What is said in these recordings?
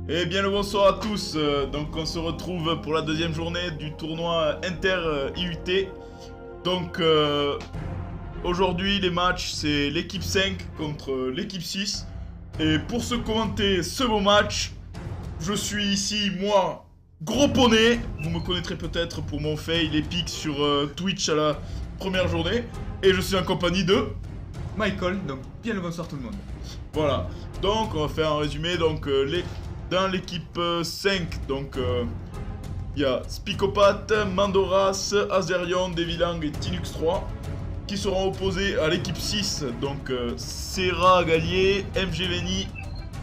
Et bien le bonsoir à tous, donc on se retrouve pour la deuxième journée du tournoi Inter-IUT. Donc aujourd'hui les matchs c'est l'équipe 5 contre l'équipe 6. Et pour se commenter ce beau match, je suis ici moi, Gros Poney. Vous me connaîtrez peut-être pour mon fail épique sur Twitch à la première journée. Et je suis en compagnie de... Michael, donc bien le bonsoir tout le monde. Voilà, donc on va faire un résumé, donc dans l'équipe 5, donc il y a Spicopat, Mandoras, Azerion, Devilang et Tinux 3 qui seront opposés à l'équipe 6, donc Serra Gallier, MG Veni,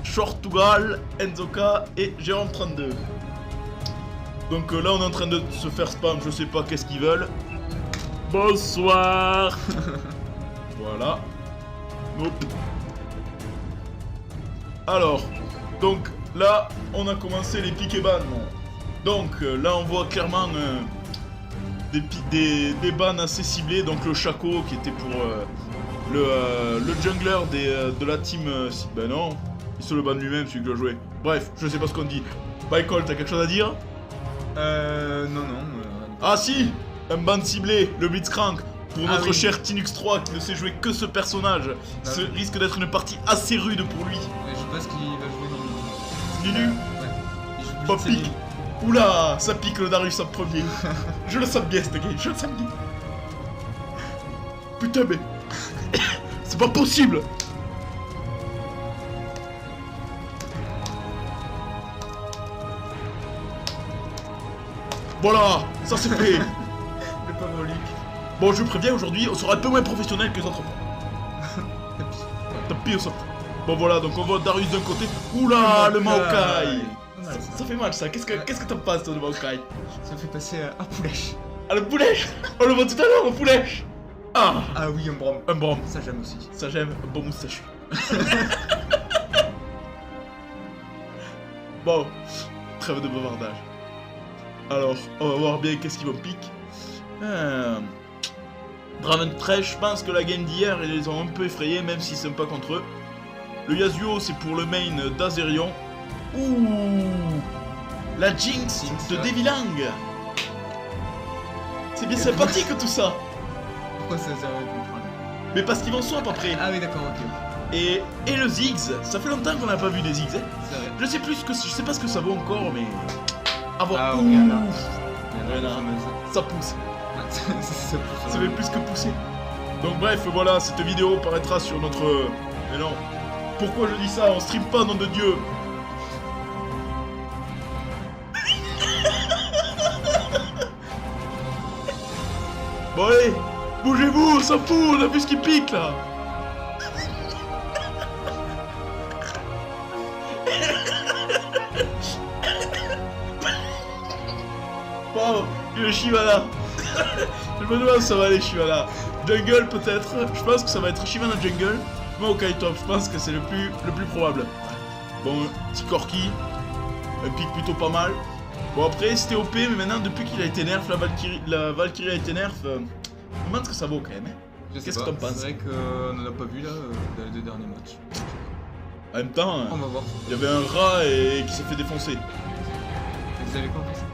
Shortugal, Enzoka et Jérôme 32. Donc là on est en train de se faire spam, je sais pas qu'est-ce qu'ils veulent. Bonsoir. Voilà. Nope. Alors, donc là, on a commencé les piques et bans. Donc là, on voit clairement des bans assez ciblés. Donc le Chaco qui était pour le jungler de la team. Ben non, il se le ban lui-même, celui qui l'a joué. Bref, je sais pas ce qu'on dit. Michael, t'as quelque chose à dire? Non. Ah si, un ban ciblé, le Blitzcrank. Pour notre oui. cher Tinux 3 qui ne sait jouer que ce personnage, ce risque d'être une partie assez rude pour lui. Ouais, je pense qu'il va jouer Lulu. Ouais. Pas pique. Oula, ça pique le Darius en premier. Je le sens bien cette game, je le sens bien. Putain mais... c'est pas possible. Voilà, ça c'est fait. Le pauvre Luc. Bon, je préviens, aujourd'hui, on sera un peu moins professionnel que les autres fois. T'as pire ça. Bon voilà, donc on voit Darius d'un côté. Oula, le Maokai. Ça fait mal ça, qu'est-ce que t'en penses toi de Maokai? Ça fait passer à Poulèche. Ah, le poulet. On le voit tout à l'heure, le poulet. Ah Oui, un brom. un bon. Ça j'aime aussi. Ça j'aime, un bon moustachu. Bon, trêve de bavardage. Alors, on va voir bien qu'est-ce qui va pique. Draven Trash, je pense que la game d'hier, ils les ont un peu effrayés, même s'ils sont pas contre eux. Le Yasuo, c'est pour le main d'Azerion. Ouh, la Jinx de Devilang. C'est bien sympathique tout ça. Pourquoi ça sert à comprendre? Mais parce qu'ils vont swap après. Ah oui, d'accord, ok. Et le Ziggs, ça fait longtemps qu'on n'a pas vu des Ziggs. Hein. C'est vrai. Je sais pas ce que ça vaut encore, mais... Ah bon, Ah, ouh, regarde là. Voilà. Ça pousse. Ça pousse. Ça fait plus que pousser. Donc bref, voilà, cette vidéo paraîtra sur notre... Mais non. Pourquoi je dis ça? On stream pas, nom de Dieu. Bon allez, bougez-vous, on s'en fout, on a vu ce qui pique là. Bon, le Shivana. Je me demande si ça va aller Shivana. Jungle peut-être, je pense que ça va être Shivana Jungle. Maokai top, je pense que c'est le plus probable. Bon, petit Corki, un pic plutôt pas mal. Bon après c'était OP, mais maintenant depuis qu'il a été nerf, la Valkyrie a été nerf, je me demande ce que ça vaut quand même. Hein. Qu'est-ce que t'en penses? C'est vrai qu'on en a pas vu là dans les deux derniers matchs. En même temps, On va voir. il y avait un rat qui s'est fait défoncer. Vous avez quoi en face?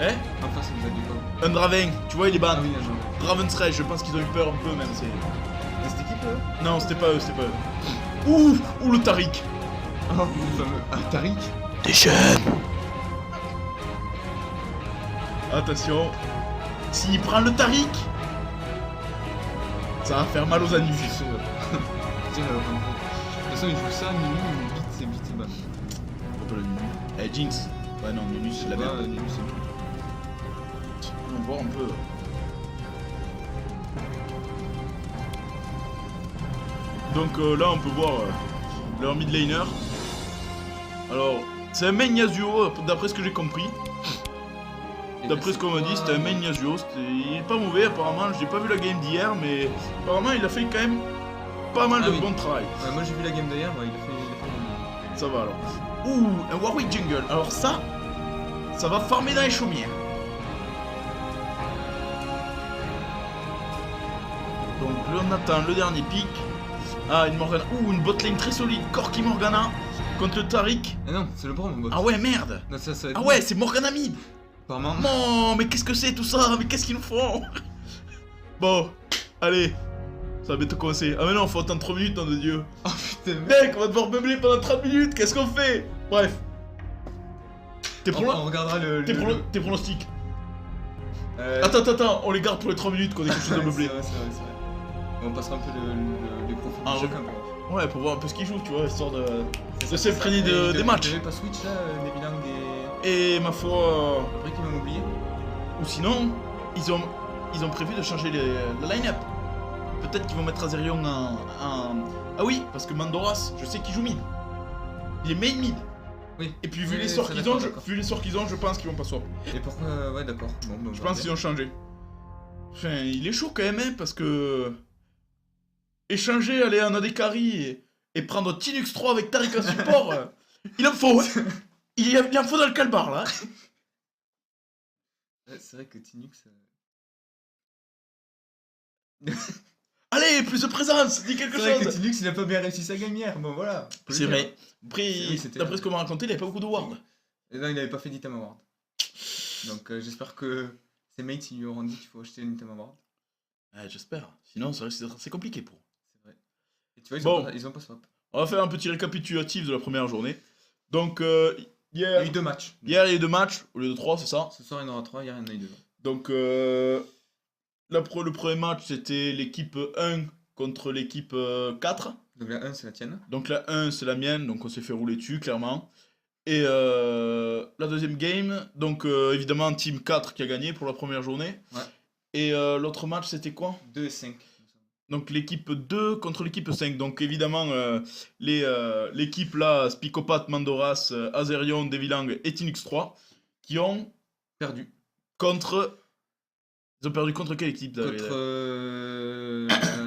Hein? En face, vous avez quoi? Un Draven, tu vois il est ban. Ah oui, un genre. Draven Stretch, je pense qu'ils ont eu peur un peu même. Mais cette équipe là? Non, c'était pas eux, c'était pas eux. Ouh, le Tariq. Oh, le fameux. Ah, Tariq? T'es jeune. Attention, s'il prend le Tariq, ça va faire mal aux anus. C'est sûr. De toute façon, il joue ça, Nunu, c'est vite, c'est bas. Pas le Nunu. Eh, Jinx. Ouais, non, Nunu, c'est de la merde. Nunu, c'est On va voir un peu. Donc là, on peut voir leur mid laner. Alors, c'est un main Yasuo, d'après ce que j'ai compris. D'après ce qu'on m'a dit, c'était un main Yasuo. Il est pas mauvais, apparemment. J'ai pas vu la game d'hier, mais apparemment, il a fait quand même pas mal de bon travail. Moi, j'ai vu la game d'hier, il a fait... Ça va alors. Ouh, un Warwick Jungle. Alors ça va farmer dans les chaumières. Donc là, on attend le dernier pic. Ah, une Morgana. Ouh, une botlane très solide. Corki Morgana Contre le Tariq. Ah non, c'est le bronze, mon bot. Ah ouais, merde. Non, ça va être Ah ouais, c'est Morgana mid. apparemment. Non, mais qu'est-ce que c'est tout ça? Mais qu'est-ce qu'ils nous font? Bon, allez. Ça va bientôt commencer. Ah mais non, faut attendre 3 minutes, nom de Dieu. Oh putain, merde. Mec, on va devoir meubler pendant 30 minutes, qu'est-ce qu'on fait? Bref. Tes On regardera tes pronostics. Euh, Attends, on les garde pour les 3 minutes qu'on ait quelque chose à c'est meubler. vrai. On passera un peu les profils Ah, de chacun. Quoi. Ouais, pour voir un peu ce qu'ils jouent, tu vois, histoire de C'est s'imprégner ça. des matchs. Il devait pas Switch là, Nebilang et. Et ma foi... Après qu'ils m'ont oublié. Ou sinon, ils ont prévu de changer le line-up. Peut-être qu'ils vont mettre Azerion en... Ah oui, parce que Mandoras, je sais qu'il joue mid. Il est main mid. Oui. Et puis vu Oui, les sorts ça, qu'ils d'accord, ont, d'accord. je pense qu'ils vont pas swap. Et pourquoi. Ouais, d'accord. Bon, bah, Je pense qu'ils ont changé. Enfin, il est chaud quand même, hein, parce que... Échanger, aller en AD et prendre Tinux 3 avec Tariq en support, il en faut, hein. Il en faut dans le calbar, là. Ouais, c'est vrai que Tinux. Allez, plus de présence, dis quelque C'est vrai que chose. Tinux il a pas bien réussi sa game hier. Bon, voilà. faut le C'est dire. vrai. Après, Oui, c'était- d'après ce qu'on m'a raconté, il avait pas beaucoup de ward. Et non, il avait pas fait d'Item Award. Donc j'espère que ses mates ils lui auront dit qu'il faut acheter un Item Award. Ouais, j'espère. Sinon, ça risque d'être assez compliqué pour eux. C'est vrai. Et tu vois, Bon. ils ont pas swap. On va faire un petit récapitulatif de la première journée. Donc, Il y a eu 2 matchs. hier, il y a eu 2 matchs au lieu de 3, c'est ça? Ce soir il y en aura 3, hier il y en a eu 2. Donc, le premier match, c'était l'équipe 1 contre l'équipe 4. Donc la 1 c'est la tienne. Donc la 1, c'est la mienne, donc on s'est fait rouler dessus, clairement. Et la deuxième game, donc évidemment, Team 4 qui a gagné pour la première journée. Ouais. Et l'autre match, c'était quoi? 2 et 5. Donc l'équipe 2 contre l'équipe 5. Donc évidemment, l'équipe là, Spicopat, Mandoras, Azerion, Devilang et Tinux 3, qui ont Perdu. contre... Ils ont perdu contre quelle équipe David? Contre.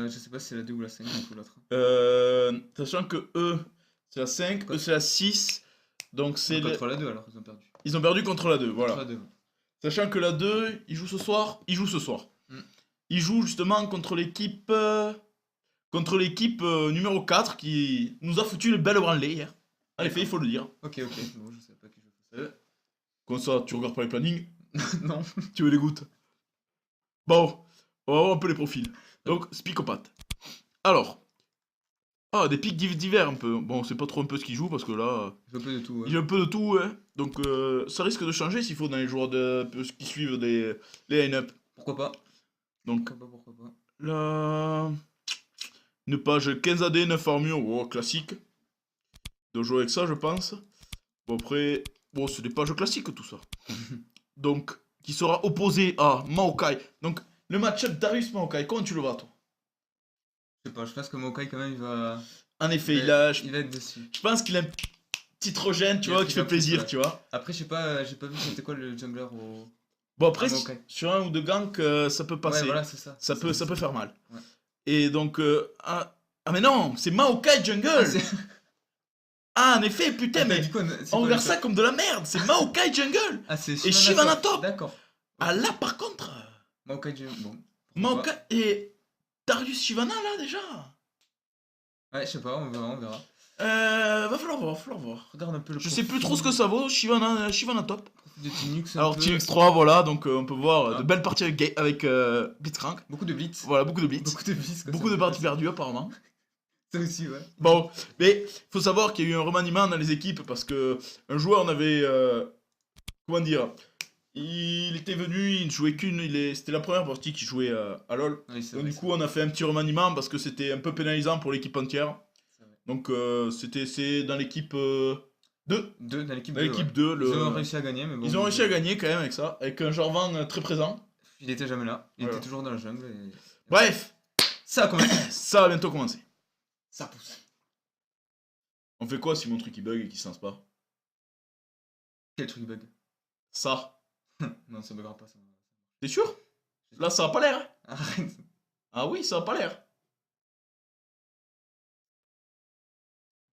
Je sais pas si c'est la 2 ou la 5 ou l'autre. Sachant que eux, c'est la 5, eux c'est la 6. Donc c'est Contre la 2 alors, ils ont perdu. Ils ont perdu contre la 2, voilà. Contre la 2. Sachant que la 2, ils jouent ce soir. Ils jouent ce soir. Mm. Ils jouent justement contre l'équipe numéro 4 qui nous a foutu le bel branlé hier. En effet, il faut le dire. Ok. Bon, je savais pas qui je faisais. Comme ça, tu regardes pas les plannings, Non. tu me dégoûtes. Bon, on va voir un peu les profils. Donc, Spicopat. Alors. Ah, des pics divers un peu. Bon, c'est pas trop un peu ce qu'il joue parce que là... Il fait un peu de tout. Ouais. Il y a un peu de tout, hein. Donc, ça risque de changer s'il faut dans les joueurs qui suivent les line-up. Pourquoi pas? Donc, Pourquoi pas. là... Une page 15 AD, 9 armure, oh, classique. De jouer avec ça, je pense. Bon, après... Bon, c'est des pages classiques, tout ça. Donc, qui sera opposé à Maokai. Donc, le match-up Darius-Maokai, comment tu le vois, toi? Je sais pas, je pense que Maokai quand même il va. En effet, il va être dessus. je pense qu'il a un petit trogène, tu Il a vois, pris qui fait la prise, plaisir, ouais. tu vois. Après, j'ai pas vu c'était quoi le jungler au. Bon, après, Ah, Maokai. sur un ou deux ganks, ça peut passer. Ouais, voilà, c'est ça. Ça peut faire mal. Ouais. Et donc, ah mais non, c'est Maokai Jungle. Ah, c'est- Ah, en effet, putain, Ah, t'as mais dit quoi, on regarde ça comme de la merde. C'est Maokai Jungle. Ah, c'est Et Shyvana top. D'accord. Ah là, par contre, Maokai Jungle. Bon. pourquoi Maokai et Darius Shyvana là déjà. pas. Ouais, je sais pas, on verra. Va falloir voir. Regarde un peu le. Je sais plus trop ce que ça vaut. Shyvana top. profil de Tinux. un Alors peu. Tinux 3, voilà, donc on peut voir Ah. de belles parties avec Blitzcrank. Beaucoup de blitz. Voilà, beaucoup de blitz. Beaucoup de blitz. quoi, Beaucoup ça de me parties fait perdues apparemment. Ça aussi, ouais. Bon, mais faut savoir qu'il y a eu un remaniement dans les équipes parce que un joueur n'avait comment dire, il était venu, il ne jouait c'était la première partie qu'il jouait à LoL. Oui, c'est Donc vrai, du coup, on a fait un petit remaniement parce que c'était un peu pénalisant pour l'équipe entière. c'est vrai. Donc c'est dans l'équipe 2. Deux dans l'équipe Dans 2. l'équipe 2, Ils ont réussi à gagner, mais bon. ils ont réussi à gagner quand même avec ça, avec un Jarvan très présent. Il était jamais là. Il Voilà. était toujours dans la jungle. Et... Bref, Ça a commencé. ça va bientôt commencer. Ça pousse. On fait quoi si mon truc il bug et qu'il se lance pas? Quel truc bug? Ça. Non, ça buggera pas. Ça. T'es sûr? Là, ça a pas l'air. Hein. Arrête. Ah oui, ça a pas l'air.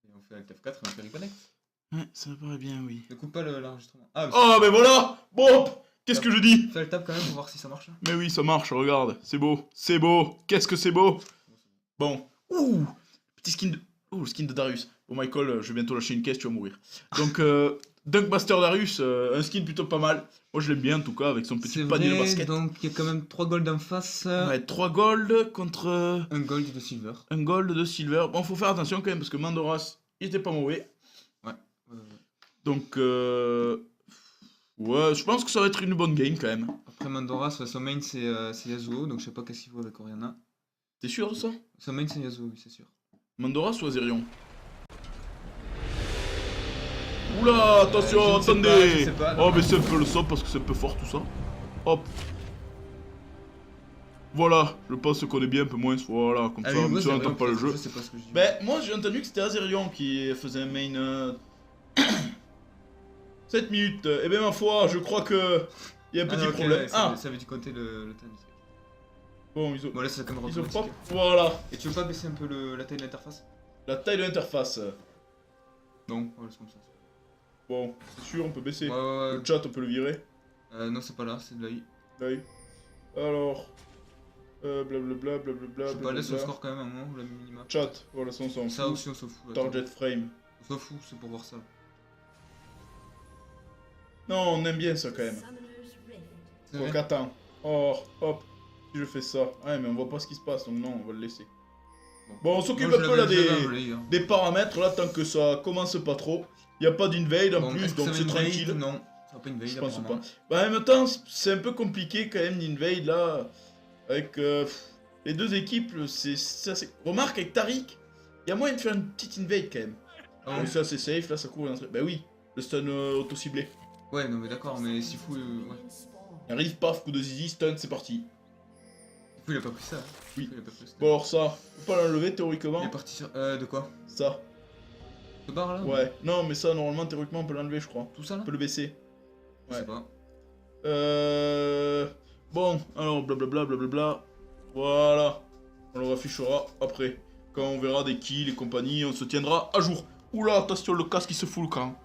Et on fait Alt F4 et on fait reconnect. Ouais, ça me paraît bien, oui. Ne coupe pas l'enregistrement. Ah, Oh, mais voilà. Bon, qu'est-ce que je dis? fais le tap quand même pour voir si ça marche. Mais oui, ça marche, regarde. C'est beau. Qu'est-ce que c'est beau. Bon. Ouh, petit skin de... Ouh, le skin de Darius. Oh Michael, je vais bientôt lâcher une caisse, tu vas mourir. Donc, Dunkmaster Darius, un skin plutôt pas mal. Moi je l'aime bien en tout cas, avec son petit C'est panier de vrai, basket. donc il y a quand même 3 golds en face. Ouais, 3 gold contre Un gold de silver. un gold de silver. Bon, faut faire attention quand même, parce que Mandoras, il était pas mauvais. Ouais. Donc, ouais, je pense que ça va être une bonne game quand même. Après Mandoras, son main c'est Yasuo, donc je sais pas qu'est-ce qu'il faut avec Oriana. T'es sûr de ça? Son main c'est Yasuo, oui, c'est sûr. Mandoras ou Azerion? Oula, attention, je ne sais pas, attendez! je sais pas, Oh, non. mais c'est un peu le son parce que c'est un peu fort tout ça. Hop. Voilà, je pense qu'on est bien un peu moins. Voilà, comme ça, oui, monsieur c'est n'entend vrai, pas le peut-être, jeu. Je sais pas ce que je dis. Ben, moi j'ai entendu que c'était Azerion qui faisait un main. 7 minutes. Eh ben, ma foi, je crois que. Il y a un petit ok, problème. ouais, Ah, ça veut dire compter le time. bon, ils ont. Bon là c'est la caméra Ils ont automatique. pas. Voilà. Et tu veux pas baisser un peu la taille de l'interface? La taille de l'interface. Non, ouais, c'est comme ça. Bon, c'est sûr, on peut baisser. Ouais, ouais, ouais. Le chat, on peut le virer. Non, c'est pas là, c'est de l'AI. Là. Alors. Blablabla, blablabla. Je sais pas, laisse le blablabla. score quand même à un moment, ou la minimap. Chat, voilà, ça on s'en Ça fout. aussi on s'en fout. attends. Target frame. On s'en fout, c'est pour voir ça. Non, on aime bien ça quand même. C'est Donc vrai. attends. Oh, hop. Si je fais ça. Ouais, mais on voit pas ce qui se passe, donc non, on va le laisser. Bon, on s'occupe Moi, un je peu là l'avais enjolé, hein. des paramètres là tant que ça commence pas trop. Y a pas d'invade en Bon, plus, est-ce que donc ça va c'est invade? tranquille. Non, ça va pas invade. Je pense apparemment. pas. Bah, en même temps, c'est un peu compliqué quand même d'invade là. Avec les deux équipes, c'est assez. Remarque avec Tariq, y a moyen de faire une petite invade quand même. Ah Donc ça c'est safe, là ça court. Bah oui, le stun auto-ciblé. Ouais, non mais d'accord, mais Sifu, ouais. Il arrive, paf, coup de zizi, stun, c'est parti. Sifu il a pas pris ça. Hein. Oui. Sifu, il a pas pris ça. Bon alors ça, faut pas l'enlever Il théoriquement. est parti sur. De quoi? Ça, Ce bar là? ouais. Non mais ça normalement théoriquement on peut l'enlever je crois. Tout ça là? On peut le baisser. Je sais Ouais. pas. Bon, alors blablabla, blablabla. Voilà. On le affichera après. Quand on verra des kills et compagnie, on se tiendra à jour. Oula, attention, le casque il se fout le camp.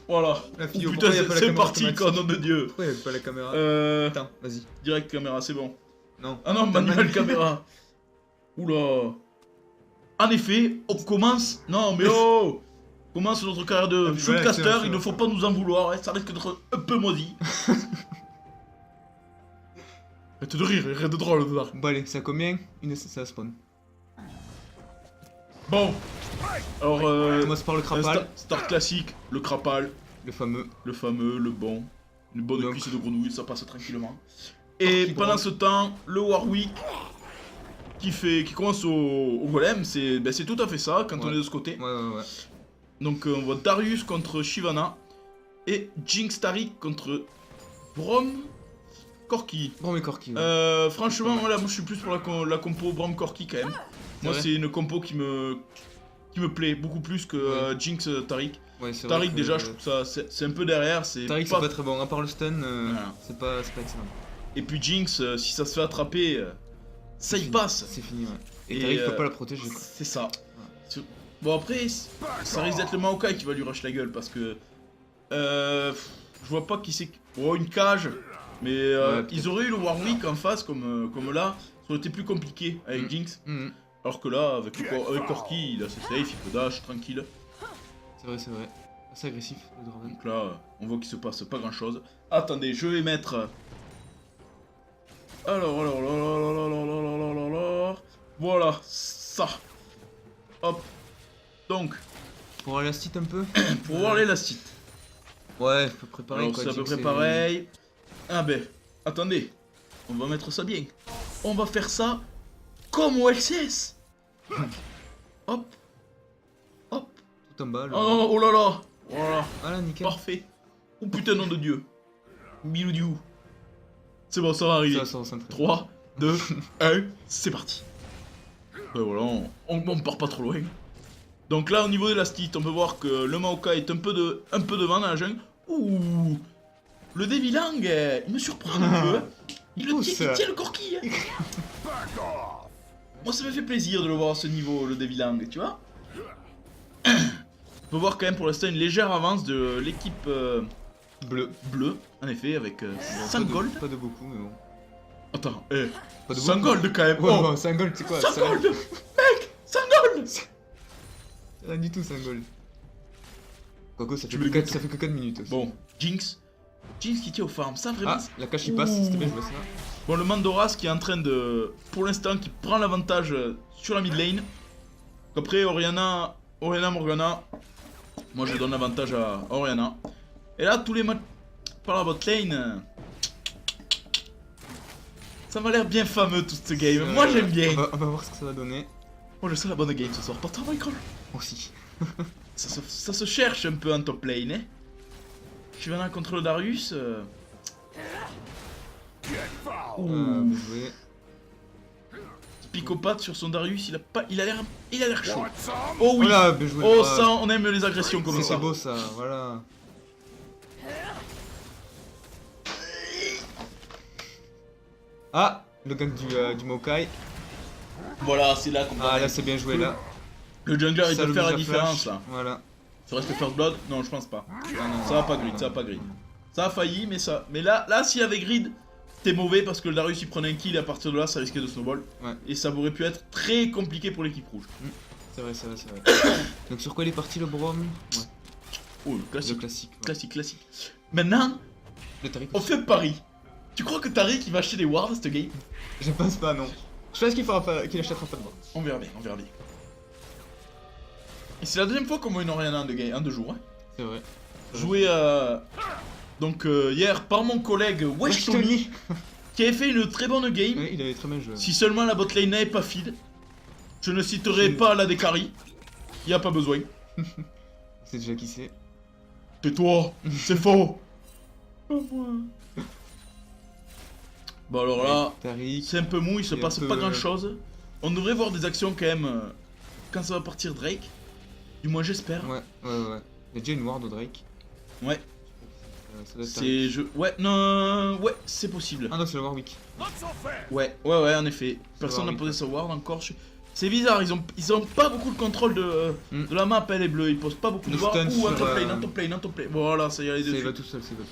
Voilà. La fille, Oh, pourquoi putain, y a pas la c'est caméra parti, automatique? quoi, nom de Dieu. Pourquoi il y avait pas la caméra? Attends, vas-y. Direct caméra, c'est bon. Non. Ah non, manuel caméra. Oula. En effet, on commence. Non, mais oh! On commence notre carrière de Ah, puis shootcaster, voilà, il ne faut pas nous en vouloir, hein, ça risque d'être un peu maudit. Arrête de rire, arrête de drôle, dedans. Bon allez, ça combien? Ça spawn. Bon. Alors, On commence par le un crapal. start classique, le crapal, Le fameux. le fameux, le bon. Une bonne Donc. cuisse de grenouille, ça passe tranquillement. Et Parti pendant drôle. ce temps, le Warwick qui commence au golem, c'est tout à fait ça quand on Ouais. est de ce côté. Ouais. Donc on voit Darius contre Shyvana et Jinx Tariq contre Brom Corki. Bon, mais Corki. Ouais. Franchement, voilà, moi je suis plus pour la compo Brom Corki quand même. Moi vrai c'est une compo qui me plaît beaucoup plus que Jinx Tariq. Ouais, c'est vrai Tariq que- déjà, je trouve ça c'est un peu derrière, c'est Tariq, c'est pas... pas très bon. À part le stun, Voilà. c'est pas excellent. Et puis Jinx, si ça se fait attraper, ça y fini. passe. C'est fini, ouais. Et, Et, Tariq peut pas la protéger, quoi. C'est ça. Bon après, ça risque d'être le Maokai qui va lui rush la gueule parce que je vois pas qui c'est. Oh, une cage, mais Ouais, ils auraient eu le Warwick en face comme là, ça aurait été plus compliqué avec Mm. Jinx. Mhm. Alors que là, avec Corki, il a ses safe, il peut dash tranquille. C'est vrai. Assez agressif, le Draven. Donc là, on voit qu'il se passe pas grand chose. Attendez, je vais mettre. Alors, voilà, ça. Hop. Donc, Pour aller la stit un peu? pour voir l'élastique. Ouais, à peu près pareil, Alors quoi. c'est à peu Jinx près et- pareil. Ah ben, attendez. On va mettre ça bien. On va faire ça comme au LCS. Hop. Hop. Tout en bas, le... Oh, oh là là. Voilà. Voilà, nickel. Parfait. Oh putain, nom de Dieu. Miloudiou. C'est bon, ça va arriver. Ça ressemble très 3, 2, 1, c'est parti. Ben voilà, on part pas trop loin. Donc là, au niveau de la stit, on peut voir que le Maokai est un peu devant dans la jungle. Ouh. Le Devilang, il me surprend un peu. Il tient le Corki. Hein. Moi, ça me fait plaisir de le voir à ce niveau, le Devilang, tu vois. On peut voir quand même pour l'instant une légère avance de l'équipe bleue, en effet, avec 5 gold. Pas de beaucoup, mais bon. Attends, Pas de 5 beaucoup. gold quand même. Ouais, Oh, bon, 5 gold, c'est quoi? 5 ça- gold, mec, 5 gold. Rien du tout, c'est un gold. Quoique, ça Tu fait, veux que le 4, ça fait que 4 minutes aussi. Bon, Jinx. Jinx qui tient aux farms, ça vraiment. Ah, la cache il passe, c'était bien joué ça. Bon, le Mandoras qui est en train de. Pour l'instant, qui prend l'avantage sur la mid lane. Après, Oriana Morgana. Moi, je donne l'avantage à Oriana. Et là, tous les matchs par la bot lane. Ça m'a l'air bien fameux tout ce game. Moi, j'aime bien. On va voir ce que ça va donner. Moi, je sais la bonne game ce soir. Pas toi, Michael. Moi aussi. Ça se cherche un peu en top lane, hein. Shyvana contre le Darius. Bien joué. Picopathe sur son Darius, il a l'air chaud. Oh oui. Voilà, bien joué. Oh ça, on aime les agressions comme ça. C'est beau ça, voilà. Ah, le gang du Maokai. Voilà, c'est là qu'on va. Ah là c'est bien joué là. Le jungler il Ça, peut le faire la Ninja différence Flash. là. Voilà. Ça reste First Blood? Non, je pense pas. Non, Ça va pas grid, ça va pas grid. Ça a failli, mais ça. Mais là s'il y avait grid, t'es mauvais parce que le Darius il prenait un kill et à partir de là ça risquait de snowball. Ouais. Et ça aurait pu être très compliqué pour l'équipe rouge. C'est vrai, c'est vrai, c'est vrai. Donc sur quoi il est parti le Brom? Ouais. Oh, le Le classique. classique. Ouais. Classique. Maintenant, Le Tariq. on fait pari. Tu crois que Tariq il va acheter des wards cette game? Je pense pas, non. Je pense qu'il fera pas, qu'il achètera pas de Brom. On verra bien, on verra bien. Et c'est la deuxième fois qu'on voit une Oriana en deux jours. Hein. C'est vrai. Joué donc hier par mon collègue Wesh Tony, qui avait fait une très bonne game. Oui, il avait très bien joué. Si seulement la botlane n'avait pas feed. Je ne citerai pas la Dekari. Y a pas besoin. C'est déjà qui c'est. Tais-toi, c'est faux. Bon alors là, Tariq. c'est un peu mou, il se Et passe un peu, pas grand chose. On devrait voir des actions quand même quand ça va partir Drake. Du moins j'espère. Ouais. Il y a déjà une ward au Drake. Ouais. Ça doit être C'est Tariq. je. Ouais, non. Ouais, c'est possible. Ah non, c'est le Warwick. Ouais, en effet. Personne n'a Warwick, posé sa ward encore. C'est bizarre, ils ont pas beaucoup de contrôle de la map, elle est bleue. Ils posent pas beaucoup de Le ward. stun Ouh, un sur, top lane. Voilà, ça y est, Ça, il dessus. va tout seul, c'est bon.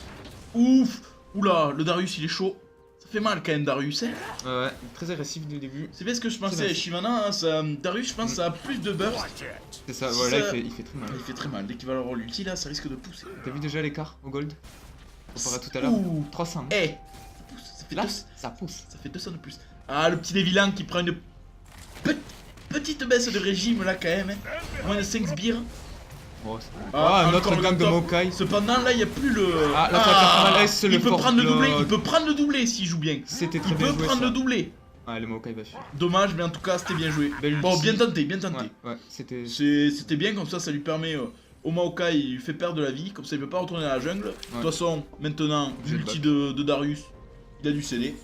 Ouf. Oula, le Darius il est chaud. Ça fait mal quand même, Darius. Hein. Ouais, très agressif du début. C'est bien ce que je pensais C'est à bien. Shyvana. Hein, Darius, je pense, ça a plus de burst. C'est ça, Si voilà, ça- il fait très mal. Il fait très mal. Dès qu'il va avoir l'ulti là, ça risque de pousser. T'as vu déjà l'écart au gold comparé à tout à l'heure Ouh. 300. Eh, ça fait Là, 200. ça pousse. Ça fait 200 de plus. Ah, le petit Devilan qui prend une petite baisse de régime là quand même. Hein. Moins de 5 sbires. Oh, Ah, un autre encore gang le de top. Maokai. Cependant là, il n'y a plus le. Ah, là, t'as 80 S, le il peut force prendre le doublé. block. Il peut prendre le doublé s'il joue bien. C'était très Il bien peut joué prendre ça. le doublé. Ah, le Maokai va fuir. Dommage, mais en tout cas, c'était bien joué. Belle Bon, ulti. bien tenté. Ouais, c'était. C'était bien comme ça lui permet. Au Maokai, il lui fait perdre de la vie. Comme ça, il peut pas retourner à la jungle. De toute façon, maintenant, J'ai le l'ulti back. de Darius, il a dû céder.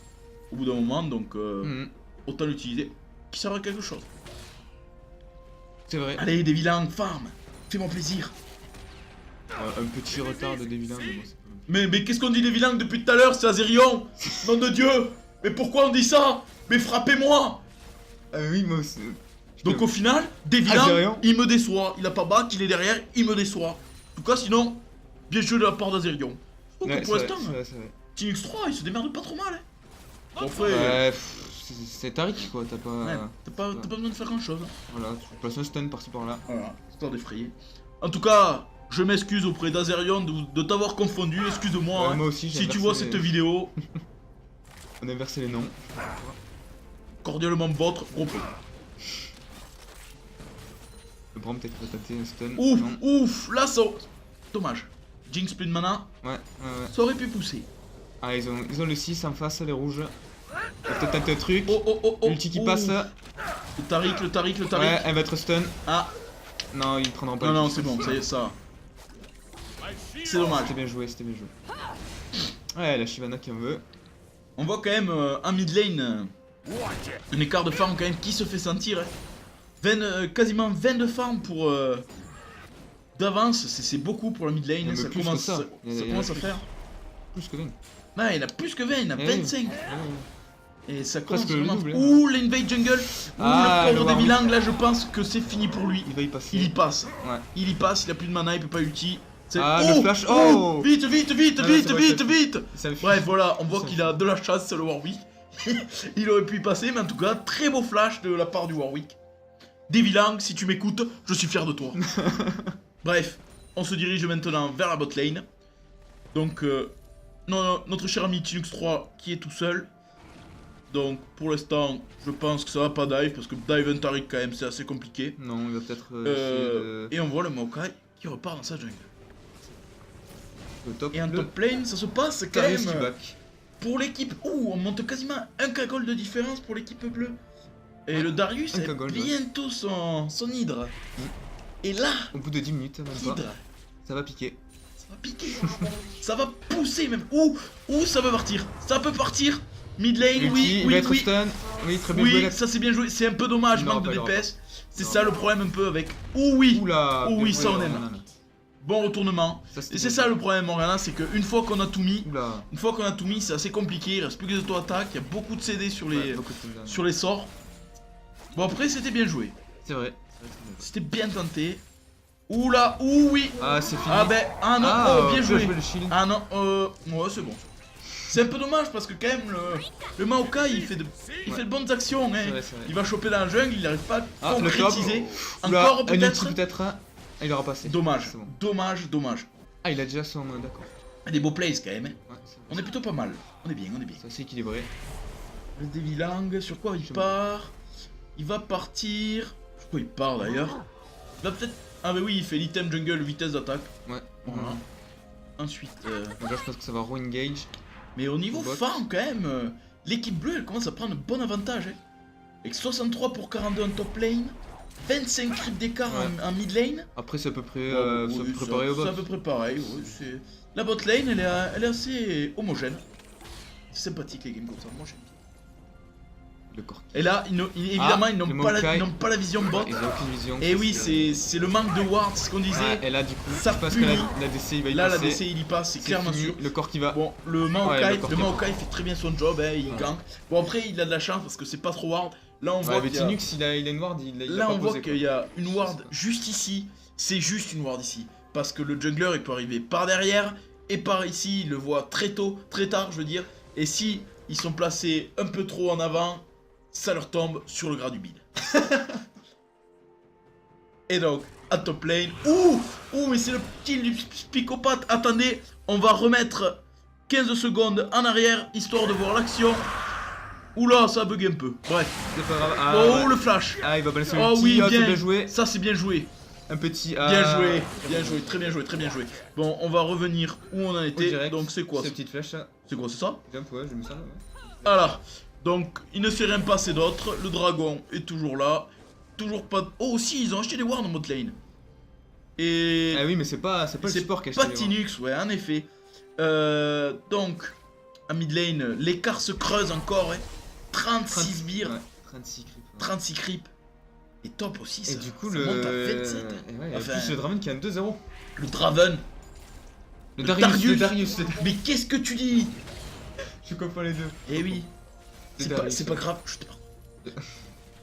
Au bout d'un moment, donc Mhm. autant l'utiliser. Qui sert à quelque chose. C'est vrai. Allez, des vilains, farm. Fais-moi plaisir. Un petit retard de Devilan, mais bon, c'est pas. Mais qu'est-ce qu'on dit des vilains depuis tout à l'heure, c'est Azerion. Nom de Dieu. Mais pourquoi on dit ça? Mais frappez-moi. Ah oui, moi aussi. Donc au final, des vilains, Azerion. il me déçoit. Il a pas back, il est derrière, il me déçoit. En tout cas, sinon, bien joué de la part d'Azerion. Donc Ouais, pour c'est l'instant, vrai, c'est vrai. Team X3, il se démerde pas trop mal. Hein. Bon, après, Ouais, c'est Tariq quoi, t'as pas. ouais, t'as pas besoin de faire grand chose. Voilà, tu places un stun par-ci par-là. Voilà, histoire d'effrayer. En tout cas, je m'excuse auprès d'Azerion de t'avoir confondu, excuse-moi. Ouais, Hein. moi aussi, j'ai Si tu inversé vois les- cette vidéo, On a inversé les noms. cordialement vôtre, gros peu. Le Brom peut-être va tâter un stun. Ouf, Non. ouf, là ça. Dommage. Jinx plus de mana, Ouais. ça aurait pu pousser. Ah, ils ont le 6 en face, les rouges. On va peut-être tenter un truc. Oh. L'ulti qui passe. Le Tariq. Ouais, elle va être stun. Ah, Non, ils prendront pas. non, le c'est kill. bon, ça y est, ça. C'est dommage. C'était bien joué, Ouais, la Shyvana qui en veut. On voit quand même en mid lane un écart de farm quand même qui se fait sentir. Hein. Quasiment 20 de farm pour d'avance, c'est beaucoup pour la mid lane. Non, Hein, mais ça plus que commence, ça. ça Il y en a commence à plus. faire. Plus que 20. Non, il y en a plus que 20, il y en a Eh oui. 25. Et ça commence Presque le vraiment. double, hein. Ouh, l'invade jungle. Ouh, Ah, le pauvre le Warwick. Devilang, là je pense que c'est fini pour lui. Il va y passer. Il y passe. Ouais. Il y passe, il a plus de mana, il peut pas ulti. C'est- Ah, le flash. Oh Vite Ah, c'est vrai, vite. Ça me Bref, voilà, on voit Ça qu'il a de la chasse, le Warwick. Il aurait pu y passer, mais en tout cas, très beau flash de la part du Warwick. Devilang, si tu m'écoutes, je suis fier de toi. Bref, on se dirige maintenant vers la bot lane. Donc, notre cher ami Tinux 3 qui est tout seul. Donc, pour l'instant, je pense que ça va pas dive, parce que dive un Taric quand même, c'est assez compliqué. Non, il va peut-être Et on voit le Maokai qui repart dans sa jungle. le top. Et en top lane, ça se passe quand Darius même. qui back. Pour l'équipe... Ouh, on monte quasiment un cagole de différence pour l'équipe bleue. Et le Darius a bientôt son hydre. Et là, Au bout de 10 minutes, même pas. hydre, Ça va piquer. ça va piquer. Ça va pousser même. Ouh, ça peut partir. Ça peut partir. Mid lane, Ulti, oui, il va être stun. Oui, très bien joué. Oui, ça c'est bien joué. C'est un peu dommage, Non, manque de pas grave. DPS. C'est Non. ça le problème un peu avec... Ouh oui. Oula. Oh bien oui, joué, ça on aime. Oriana. Bon retournement. c'était Et c'est bien ça joué. le problème Oriana, c'est qu'une fois qu'on a tout mis, Oula. une fois qu'on a tout mis, c'est assez compliqué. Il reste plus que des auto-attaques. Il y a beaucoup de CD sur les, Ouais, beaucoup de cooldown. sur les sorts. Bon après c'était bien joué. C'est vrai. C'était bien tenté. Oula, ouh oui. Ah, c'est fini. Ah ben, ah non, oh bien joué. le shield. Ah non, ouais c'est bon. C'est un peu dommage parce que quand même le Maokai il fait de bonnes actions. Hein. C'est vrai, c'est vrai. Il va choper dans la jungle, il n'arrive pas à Ah, le top. concrétiser. Oula, Encore un ulti peut-être. peut-être. Ah, il aura passé. Dommage, C'est bon. dommage. Ah, il a déjà son. D'accord. Des beaux plays quand même. Hein. Ouais, c'est bon. On est plutôt pas mal. On est bien. Ça, c'est équilibré. Le Devilang, sur quoi il Je part? Il va partir. Sur quoi il part d'ailleurs? Il va peut-être. Ah, bah oui, il fait l'item jungle vitesse d'attaque. Ouais. Voilà. Ensuite. Donc là, je pense que ça va re-engage. Mais au niveau Bot. farm, quand même, l'équipe bleue elle commence à prendre un bon avantage. Hein. Avec 63 pour 42 en top lane, 25 creeps d'écart Ouais. en mid lane. Après, c'est à peu près Oui, préparé au bot. c'est à peu près pareil. Ouais, c'est... La bot lane, elle est assez homogène. C'est sympathique les games comme ça, moi j'aime bien. Le corps. Et là, évidemment, ils le n'ont pas, Maokai. pas la vision bot. Ils ont aucune vision. Et oui, c'est le manque de ward, c'est ce qu'on disait. Et là, du coup, ça je pense punit. que la DC, il va y Là, la passer. DC il y passe, c'est clairement fini. sûr. Le corps qui va. Bon, le Maokai, Ouais, le corps qui va. Fait très bien son job, hein, il Ouais. gank. Bon, après, il a de la chance parce que c'est pas trop ward. Là, on voit Ouais, mais qu'il y a... Tinux, il a une ward, il a Là, pas on voit posé, qu'il y a une ward C'est ça. juste ici. C'est juste une ward ici. Parce que le jungler, il peut arriver par derrière et par ici. Il le voit très tôt, très tard, je veux dire. Et si ils sont placés un peu trop en avant, ça leur tombe sur le gras du bide. Et donc, à top lane. Ouh, mais c'est le kill du Spicopathe. Attendez, on va remettre 15 secondes en arrière, histoire de voir l'action. Oula, ça bug un peu. Bref. C'est pas grave. Ah, Oh, ouais. le flash. Ah, il va balancer Oh le petit. oui, Ah, c'est bien. bien joué. Ça, c'est bien joué. Un petit. Bien joué, très bien joué, très bien joué. Bon, on va revenir où on en était. direct. Donc, c'est quoi Ces ça? petites flèches. C'est quoi, c'est ça? Jump, ouais, j'ai mis ça là. Ouais. Voilà. Donc, il ne s'est rien passé d'autre. Le dragon est toujours là. Toujours pas. Oh, aussi, ils ont acheté des wards en mode lane. Et. Ah oui, mais c'est pas le c'est support qui a pas acheté les wards. Tinux, ouais, en effet. Donc, à mid lane, l'écart se creuse encore. Hein. 36 sbires, Ouais, 36 creeps. Ouais. 36 creeps. Et top aussi, Et ça, du coup, ça le. monte à 27. Et ouais, Enfin, plus le Draven qui a un 2-0. Le Draven. Le Darius. Le Darius. Mais qu'est-ce que tu dis? Je confonds les deux. Eh oui. Le C'est Darius. pas grave, je te parle.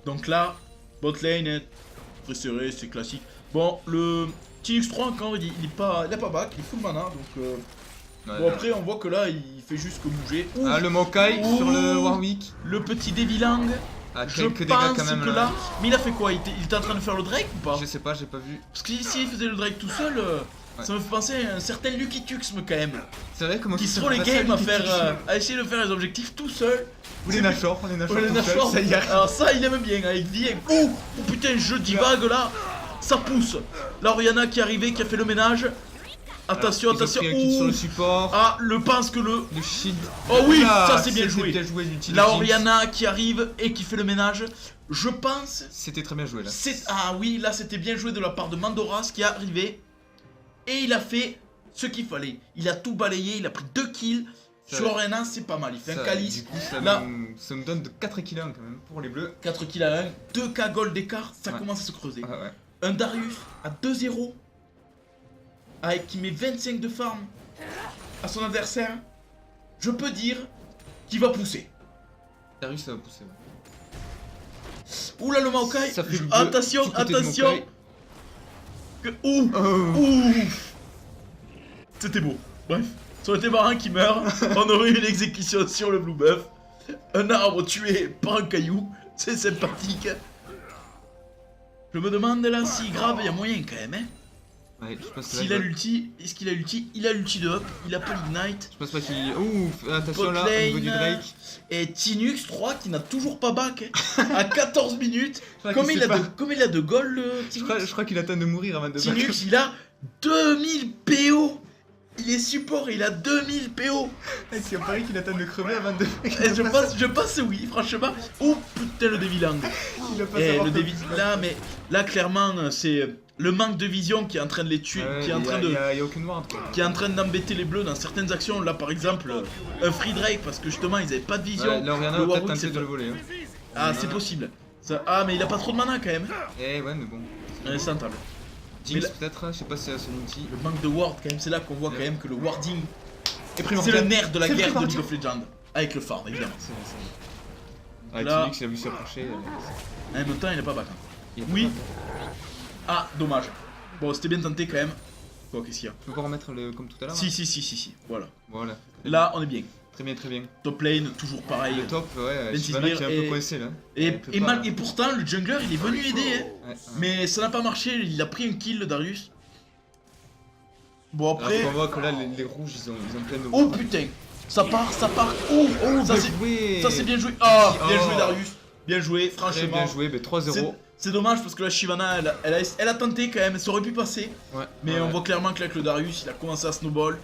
Donc là, bot lane est très serré, c'est classique. Bon, le Tinux 3 encore, il a pas back, il est full mana, donc Ouais, bon après on voit que là il fait juste que bouger. Ouh, Ah, le Maokai Ouh. sur le Warwick. le petit Devilang, Ah, je quelques dégâts pense quand même que là... Mais il a fait quoi? Il était en train de faire le Drake ou pas? Je sais pas, j'ai pas vu. Parce que s'il faisait le Drake tout seul, ça me fait penser à un certain Lucky Tuxme quand même. C'est vrai comment Qui ça se font les passe games à lui, faire, Kiki. à essayer de faire les objectifs tout seul. Ou les Nashor, Ouais, les Nashor. ça y arrive. Alors ça il aime bien avec vie. Oh putain, je divague là. Ça pousse. La Oriana qui est arrivée, qui a fait le ménage. Attention, Ils ont attention. pris un kill sur Ouh. le support. Ah, le pense que le... Le shield. Oh oui, Ah, ça c'est bien c'était joué. bien joué l'ulti de La Jinx. Oriana qui arrive et qui fait le ménage. Je pense... C'était très bien joué là. Ah oui, là c'était bien joué de la part de Mandoras qui est arrivé. Et il a fait ce qu'il fallait. Il a tout balayé, il a pris 2 kills. Ça- Sur Oriana, c'est pas mal. Il fait un Ça, calice. Du coup, Là. ça me donne de 4 kills quand même pour les bleus. 4 kills à 1, 2k gold d'écart, ça Ouais. commence à se creuser. Ah ouais. Un Darius à 2-0 avec qui met 25 de farm à son adversaire, je peux dire qu'il va pousser. Darius ça va pousser. Ouais. Oula le Maokai, Ça fait le attention, petit côté de attention. Maokai. Ouh, Oh. ouh. C'était beau. Bref, ça aurait été marrant qui meurt. On aurait eu une exécution sur le Blue Buff. Un arbre tué par un caillou, c'est sympathique. Je me demande là si grave, il y a moyen quand même, hein. Ouais, je pense que S'il a l'ulti, est-ce qu'il a l'ulti? Il a l'ulti de up, il a pas l'ignite. Je pense pas qu'il. Ouh, attention là, au Botlane, niveau du Drake. Et Tinux 3 qui n'a toujours pas back hein, à 14 minutes. crois Comme qu'il il, sait pas. comme il a de gold, le Je Tinux. crois qu'il attend de mourir avant de Tinux, il a 2000 PO. Il est support, il a 2000 PO. C'est pareil qu'il attend de crever avant de. Et je pense oui, franchement. Oh putain, le Devilang. Il a pas Et savoir le que- Devilang, là, mais là, clairement, c'est le manque de vision qui est en train de les tuer, Ouais, qui est en train de. y a aucune ward quoi. Qui est en train d'embêter les bleus dans certaines actions. Là, par exemple, un Free Drake, parce que justement, ils avaient pas de vision. Ouais, là, Oriana Le va peut-être Warwick, tenter c'est de pas- le voler. Hein. Ah, c'est possible. Ça... Ah, mais il a pas trop de mana quand même. Eh ouais, mais bon. C'est rentable. Jinx là- peut-être, je sais pas si c'est son ulti. Le manque de ward, quand même, c'est là qu'on voit quand même que le warding, Et c'est primordial. le nerf de la C'est guerre de primordial. League of Legends. Avec le farm, évidemment. C'est vrai, c'est vrai. Là- Ah, Tinux, il a vu s'approcher. En même temps, il est pas back. il est Oui. pas mal. Ah, dommage. Bon, c'était bien tenté quand même. Quoi, qu'est-ce qu'il y a? Tu peux pas remettre le comme tout à l'heure Si, hein si. Voilà. Voilà. Là, on est bien. Très bien, très bien. Top lane, toujours pareil. Le top, ouais, Ben Shyvana qui est un et- peu coincé là. Et, Il peut et, pas- et pourtant, le jungler, il est venu aider. Hein. Ouais. Mais ça n'a pas marché, il a pris un kill, le Darius. Bon, Alors après. qu'on voit que là, les rouges, ils ont plein de. Oh putain! Ça part. Oh, ça c'est. joué. Ça c'est bien joué. Ah, bien Oh. joué Darius. Bien joué, Très franchement. bien joué, mais 3-0. C'est dommage parce que la Shyvana elle a tenté quand même, ça aurait pu passer. Ouais. Mais ouais. on voit clairement que là, avec le Darius, il a commencé à snowball.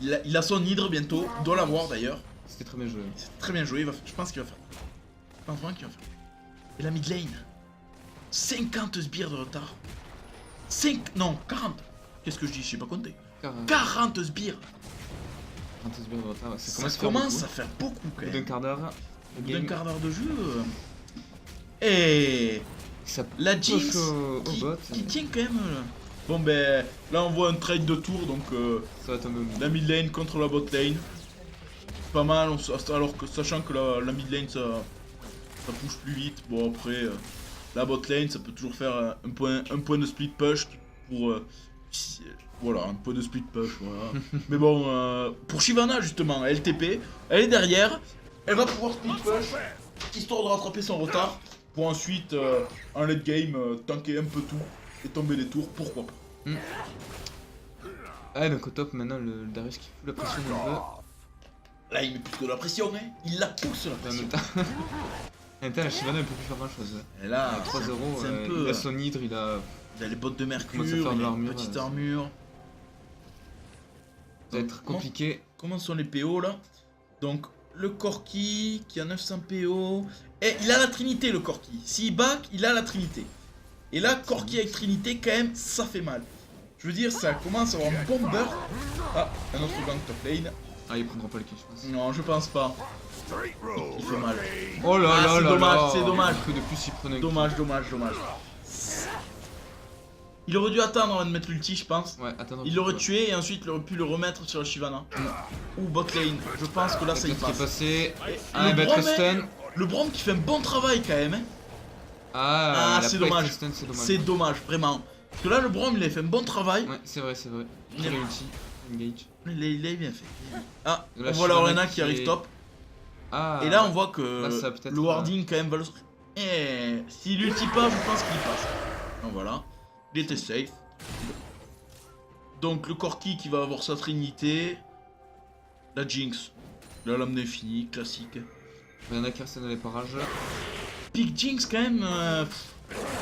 Il a son hydre bientôt, il doit l'avoir d'ailleurs. C'était très bien joué. C'est très bien joué, je pense qu'il va faire. Je pense vraiment qu'il va faire. Et la mid lane 50 sbires de retard. 5. Non, 40. Qu'est-ce que je dis? Je sais pas compter. 40 sbires. Ça Ça commence à faire beaucoup quand D'un même. quart d'heure. Au bout d'un quart d'heure de jeu. Et Ça la push Jinx au qui, bot. qui tient quand même. Bon ben là on voit un trade de tour donc Ça va tomber au milieu. la mid lane contre la bot lane. Pas mal alors que sachant que la mid lane ça push plus vite. Bon après la bot lane ça peut toujours faire un point de split push pour voilà un point de split push voilà. Mais bon pour Shyvana justement LTP elle est derrière, elle va pouvoir split push histoire de rattraper son retard pour ensuite en late game tanker un peu tout et tomber des tours, pourquoi pas. Ah donc au top maintenant le Darius qui fout la pression un peu. Là il met plus de la pression hein, il la pousse la En pression. même temps. En même temps la Shyvana elle peut plus faire grand chose. Et là 3-0, c'est un peu, il a son hydre, il a. il a les bottes de mercure, commence à faire de il a une l'armure, petite ouais. armure. Ça va être compliqué. Comment sont les PO là? Donc le Corki qui a 900 PO. Et il a la Trinité le Corki. S'il back, il a la Trinité. Et là, Corki avec Trinité, quand même, ça fait mal. Je veux dire, ça commence à avoir un bon burst. Ah, un autre gank top lane. Ah il prendra pas le kill je pense. Non, je pense pas. Il fait mal. Oh là Ah, là c'est là dommage, là. c'est dommage. Que de plus il prenait un Dommage. Il aurait dû attendre avant de mettre l'ulti, je pense. kill. Ouais, attends. Il l'aurait tué et ensuite il aurait pu le remettre sur la Shyvana. Ou bot lane. Je pense que là, ça y Qu'est-ce qui est passe. passé? Et Ah le bah Brom, Tristan. Le Brom qui fait un bon travail quand même. Hein. Ah, Ah, la c'est play dommage. Tristan, c'est dommage. C'est dommage, vraiment. Parce que là, le Brom, il a fait un bon travail. Ouais, c'est vrai, c'est vrai. Il a ulti. Engage. Il a bien fait. Ah, Et là, on voit la Shyvana Orena qui arrive top. Ah. Et là, on voit que Là, ça va peut-être, le warding, quand même, va le. Et s'il ulti pas, je pense qu'il passe. Donc voilà. Il était safe. Donc le Corki qui va avoir sa trinité. La Jinx. La lame d'infini, classique. Il y en a qui restent dans les parages. Pick Jinx quand même,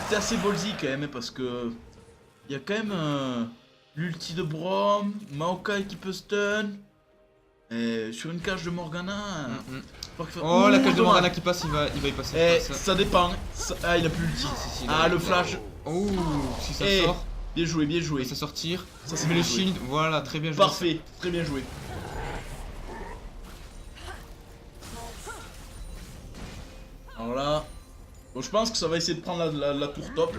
c'est assez ballsy quand même, hein, parce que il y a quand même l'ulti de Brom, Maokai qui peut stun, et sur une cage de Morgana. Oh, la cage de dommage. Morgana qui passe, il va y passer. Eh, je pense. ça dépend. Ah, il a plus l'ulti. Si, il Ah, a- le flash. Oh, si ça Eh, sort, Bien joué, bien joué. il va sortir. Ça, c'est Mais bien le joué. shield, voilà, très bien joué. Parfait, très bien joué. Alors là, bon, je pense que ça va essayer de prendre la tour top.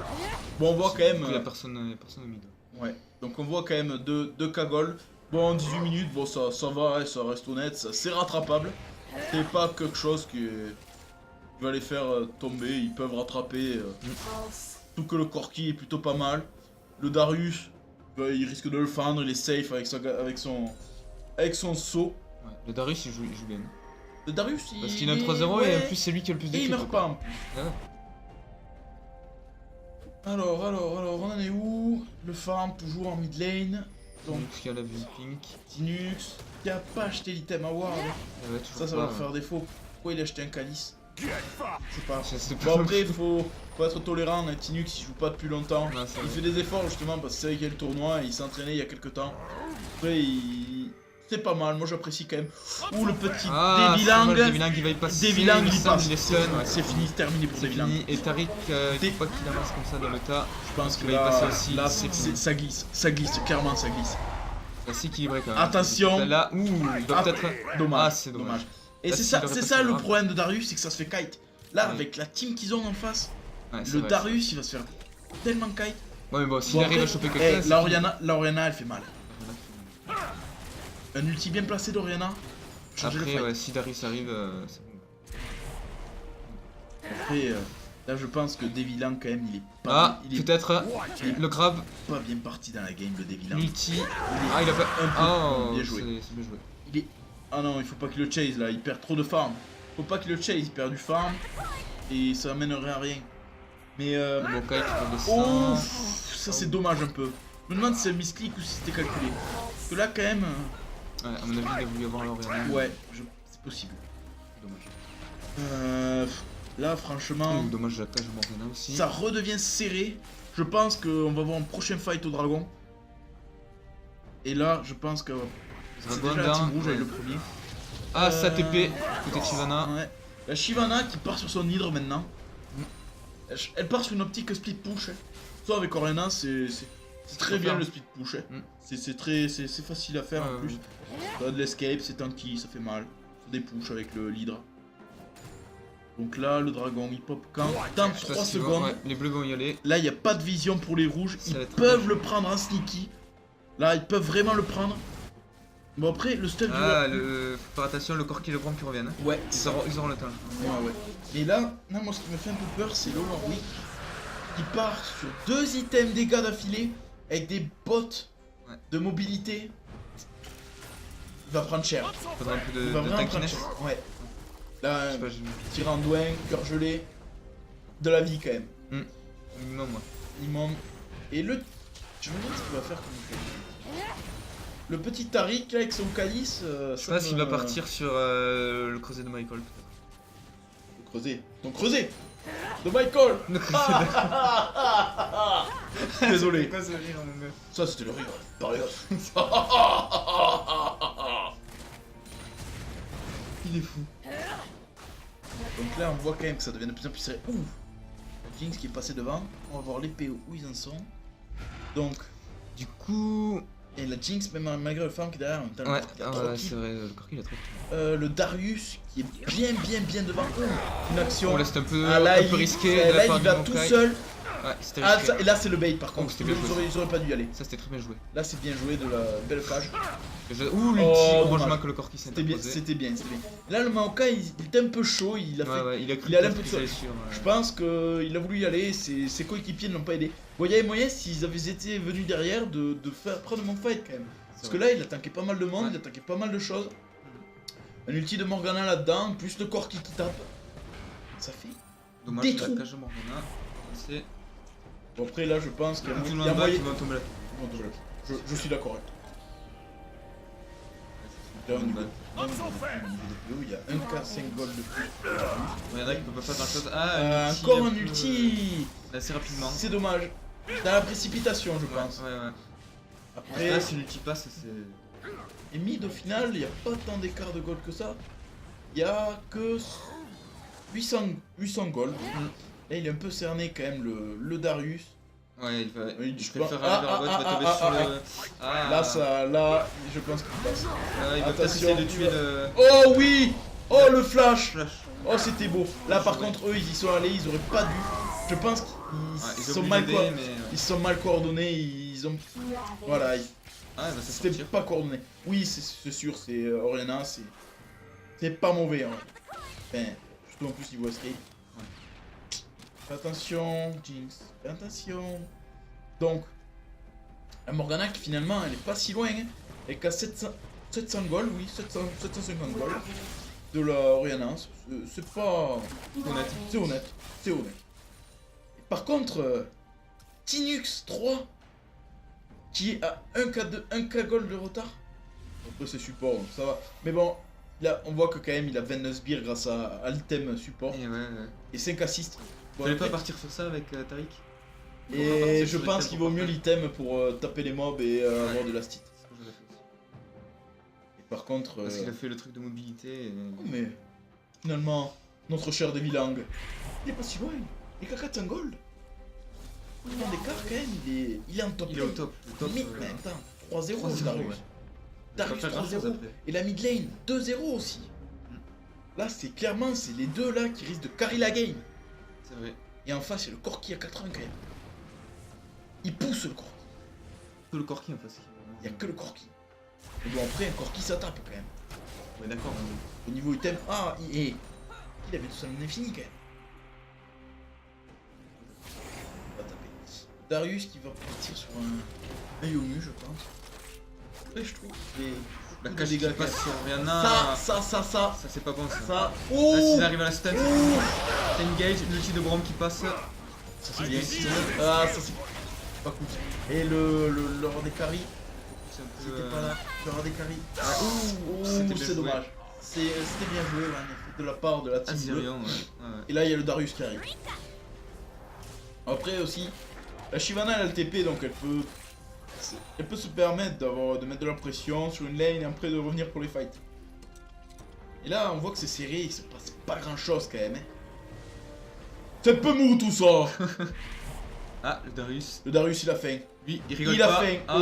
Bon, on voit quand même. Il y a personne au mid. Ouais, donc on voit quand même deux cagoles. Bon, en 18 minutes, bon, ça va, ça reste honnête, c'est rattrapable. C'est pas quelque chose qui va les faire tomber, ils peuvent rattraper. Tout que le Corki est plutôt pas mal. Le Darius, il risque de le fendre, il est safe avec son saut. Ouais, le Darius il joue bien. Le Darius, Parce qu'il a 3-0 et en plus c'est lui qui a le plus de Et il kills, meurt quoi. pas en plus. Ah ouais. Alors, on en est où? Le farm toujours en mid lane. Donc, Donc, il y a la vue pink. Tinux, qui a pas acheté l'item award. Ouais, toujours Ça pas, va leur faire défaut. Pourquoi il a acheté un calice? C'est pas. Je sais Bon pas. après faut être tolérant, hein. Tinux il joue pas depuis longtemps. Ouais, c'est Il vrai. fait des efforts justement parce que c'est vrai qu'il y a le tournoi et il s'est entraîné il y a quelques temps. Après c'est pas mal, moi j'apprécie quand même. Ouh le petit Ah, Devilang. Devilang il va y passer. Devilang il me y semble, passe. il est stun. Ouais, C'est fini, c'est terminé pour c'est Devilang. fini. Et Tariq, il Dé- faut pas qu'il avance comme ça dans le tas. Je pense que il va y passer aussi. là c'est fini. ça glisse, clairement ça glisse. C'est assez équilibré quand même. Attention. Là, ouh, il doit Ah, peut-être. Dommage, Ah, c'est dommage. Et Là, c'est s'il ça, aurait c'est pas ça fait le grave. problème de Darius, c'est que ça se fait kite. Là Oui. avec la team qu'ils ont en face, Ouais, c'est le vrai, Darius il va se faire tellement kite. Ouais, mais bon, s'il Bon, arrive à après, choper quelqu'un. c'est la fini. Oriana elle fait mal. Un ulti bien placé d'Oriana. Changer le Après, fight. ouais, si Darius arrive, c'est bon. Après, là je pense que Devilang quand même il est Ah, il est peut-être le grab, pas bien parti dans la game le Devilang. l'ulti. Ah, il a pas. Oh, bien joué. c'est bien joué. Il est... Ah non, il faut pas qu'il le chase là, il perd trop de farm. Faut pas qu'il le chase, il perd du farm et ça amènerait à rien. Mais Bon, Kai qui peut oh, descendre. ça c'est dommage un peu. Je me demande si c'est un misclick ou si c'était calculé. Parce que là quand même, Ouais, à mon avis, il a voulu avoir l'Oriana. ouais, c'est possible. Dommage. Là franchement, Dommage la cage Morgana aussi. ça redevient serré. Je pense qu'on va voir un prochain fight au dragon. Et là, je pense que c'est Dragon déjà la team down. rouge avec le premier. Ah, sa TP, côté de Shyvana. Ouais. La Shyvana qui part sur son hydre maintenant. Elle part sur une optique split push. Soit avec Oriana, c'est très Faut bien faire. le split push. Mm. C'est facile à faire en Ouais, plus. Ça a de l'escape, c'est tanky, ça fait mal. Des push avec l'hydre. Donc là, le dragon il pop quand dans Je sais pas 3 si secondes. ouais, les bleus vont y aller. Là, il n'y a pas de vision pour les rouges. Ça Ils va être peuvent dommage. le prendre en sneaky. Là, ils peuvent vraiment le prendre. Bon, après, le stun Ah, faut faire attention, le corps qui le prend qui revienne. du... Ouais, Ils auront le temps. ouais. Et là, non, moi, ce qui me fait un peu peur, c'est l'Holorwick qui part sur 2 items dégâts d'affilée avec des bots Ouais. de mobilité. Il va prendre cher. Faudra un peu Il de va vraiment prendre tankiness. cher. Ouais. Là, Je sais pas, j'ai tir en douin, cœur gelé. De la vie quand même. non, moi. Immense. Et le... Je me demande ce qu'il va faire comme effet. Le petit Tariq là avec son calice. Je sais pas s'il va partir sur le creuset de Michael. Le creuset. Ton creuset de Michael. Le creuset de. Désolé. Quoi ce rire, mon gars? Ça c'était le rire. Barrios. Il est fou. Donc là on voit quand même que ça devient de plus en plus serré. Ouh. Jinx qui est passé devant. On va voir les PO où ils en sont. Donc. Du coup. Et la Jinx, même malgré le farm qui est derrière, en même temps, le Ouais, corps qui a ah trop ouais, kill. c'est vrai, le corps il a trop. Le Darius qui est bien devant. Ouh. Une action. On laisse un peu, Ah, là, un peu risqué de là, la part il du va tout Maokai. seul. Ouais, c'était Ah, risqué. ça, et là c'est le bait par contre. c'était bien joué. Ils auraient pas dû y aller. Ça c'était très bien joué. Là c'est bien joué de la belle cage. Ouh, l'ulti, Oh, heureusement dommage. que le corps qui s'est C'était bien, interposé. c'était bien. Là le Maokai il était un peu chaud, il a fait. Ouais, ouais, il a cru il a l'air peut-être peu qu'ils de- allaient sur. Je pense qu'il a voulu y aller, ses coéquipiers ne l'ont pas aidé. Bon, il y avait moyen s'ils avaient été venus derrière de faire prendre mon fight quand même. Parce que là il a tanké pas mal de monde, Ouais. il a tanké pas mal de choses. Un ulti de Morgana là-dedans, plus le corps qui tape. Ça fait. Dommage, des la trous. cage de Morgana. C'est. Bon après là je pense qu'il y a, Tout le il y monde a va moyen. qui va tomber là. Je suis d'accord avec toi. Là, au niveau de PO, il y a 1k5 gold de plus. Il y en a qui peuvent pas faire grand chose. Ah, Encore un peu- ulti. Assez rapidement. C'est dommage. Dans la précipitation je pense. Ouais, ouais. Après, Là, si l'ulti passe, c'est. et mid au final, il n'y a pas tant d'écart de gold que ça. Il y a que 800 gold. Là il est un peu cerné quand même le Darius. Ouais, il va. Oui, Je je préfère pense- aller vers la botte, il va tomber sur le. Ah. Là je pense qu'il passe. Il va peut-être Attention, essayer de tuer le. Oh oui. Oh le flash. Flash. Oh c'était beau. Là par contre eux ils y sont allés, ils auraient pas dû. Je pense qu'ils Ouais, ils sont ont mal voulu l'aider, mais. ils sont mal coordonnés, ils ont voilà, Ah, bah ça c'était sortir. pas coordonné. Oui, c'est sûr, c'est Oriana, c'est pas mauvais hein. Enfin, surtout en plus niveau escape. Fais attention, Jinx, fais attention. Donc la Morgana qui finalement elle est pas si loin hein. Elle est qu'à 700 gold, oui, 750 gold de la Oriana, c'est pas Honnête. c'est honnête, c'est honnête. Par contre, Tinux 3 qui est à 1k gold de retard. Après c'est support donc ça va. Mais bon, là on voit que quand même il a 29 sbires grâce à l'item support. Et 5 assists. Bon, fallait pas partir sur ça avec Tariq. Et je pense qu'il vaut mieux l'item pour taper les mobs et avoir de la stit. Et par contre... Parce qu'il a fait le truc de mobilité et... Mais finalement, notre cher Devilang, il est pas si loin. Il est qu'à 400 gold. Il prend des cartes quand même, il est en top. Il est au top. Mais attends, 3-0 Darius. Darius 3-0. Et la mid lane 2-0 aussi. Là c'est clairement les deux là qui risquent de carry la game. C'est vrai. Et en face il y a le Corki à 80 quand même. Il pousse le Corki. Que le Corki en face. Il y a que le Corki. Et bon après un Corki ça tape quand même. Ouais d'accord. Au niveau item, il avait tout ça en infini quand même. On va taper. Darius qui va partir sur un Yomu je pense. Après je trouve la cage qui passe sur Rihanna. Ça c'est pas bon ça. Ça. Là s'il arrive à la stun, t'as une gauge, l'ulti de Braum qui passe. Ça c'est bien. Ça c'est pas cool. Et le roi des carry. C'était pas là. Le roi des carry. C'est dommage. C'était bien joué en effet de la part de la team bleue. Et là il y a le Darius qui arrive. Après aussi, la Shyvana elle a le TP donc elle peut se permettre de mettre de la pression sur une lane et après de revenir pour les fights. Et là on voit que c'est serré, il se passe pas grand chose quand même. Hein. C'est un peu mou tout ça. Ah le Darius. Le Darius il a faim. Lui il rigole pas. Il a faim. Ah,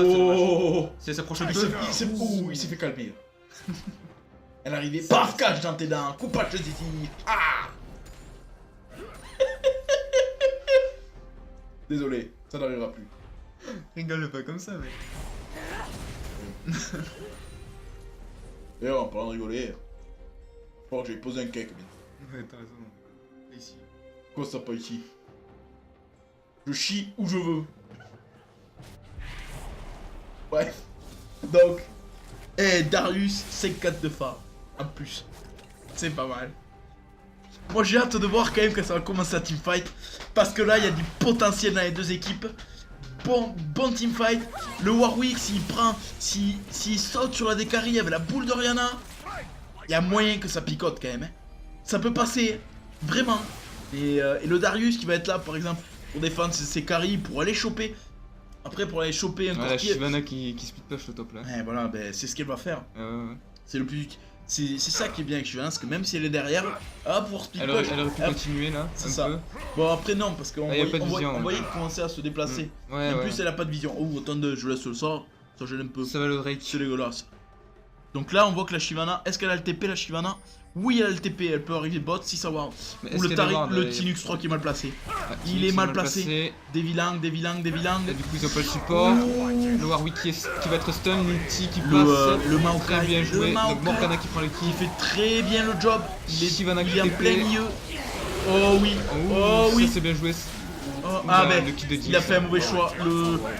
c'est sa prochaine il s'est fait calmer. Elle est arrivée, paf, cache dans tes dents, coupage de zizi. Ah. Désolé, ça n'arrivera plus. Rigole pas comme ça mec. D'ailleurs en parlant de rigoler, je crois que j'ai posé un cake. Ouais t'as raison. Ici. Quoi ça pas ici? Je chie où je veux. Bref. Donc. Darius 5-4 de phare. En plus. C'est pas mal. Moi j'ai hâte de voir quand même que ça va commencer la teamfight. Parce que là il y a du potentiel dans les deux équipes. Bon teamfight. Le Warwick s'il saute sur la Dekari avec la boule de Rihanna, il y a moyen que ça picote quand même. Hein. Ça peut passer. Vraiment. Et le Darius qui va être là par exemple pour défendre ses carries, pour aller choper. Après pour aller choper un Corki. La Shyvana qui split push le top là. Ouais voilà, c'est ce qu'elle va faire. Ouais. C'est le plus. C'est ça qui est bien avec Shyvana, parce que même si elle est derrière, elle va pouvoir split push. Elle aurait pu continuer là. C'est ça. Bon après non, parce qu'on voyait qu'elle commencer à se déplacer. Ouais, en plus elle a pas de vision. Oh attendez, je laisse le sort. Ça gêne un peu. Ça va le Drake. C'est dégueulasse. Donc là on voit que la Shyvana, est-ce qu'elle a le TP la Shyvana? Oui elle a le TP, elle peut arriver bot si ça va. Ou le Tinux 3 qui est mal placé. Il est mal placé. Devilang. Et du coup ils ont pas le support. Le Warwick qui va être stun, l'ulti qui passe. Le Maokai. Très bien joué. Donc Morgana qui prend le kill. Il fait très bien le job. Il est en plein milieu. Oh oui. Ça c'est bien joué. Il a fait un mauvais choix.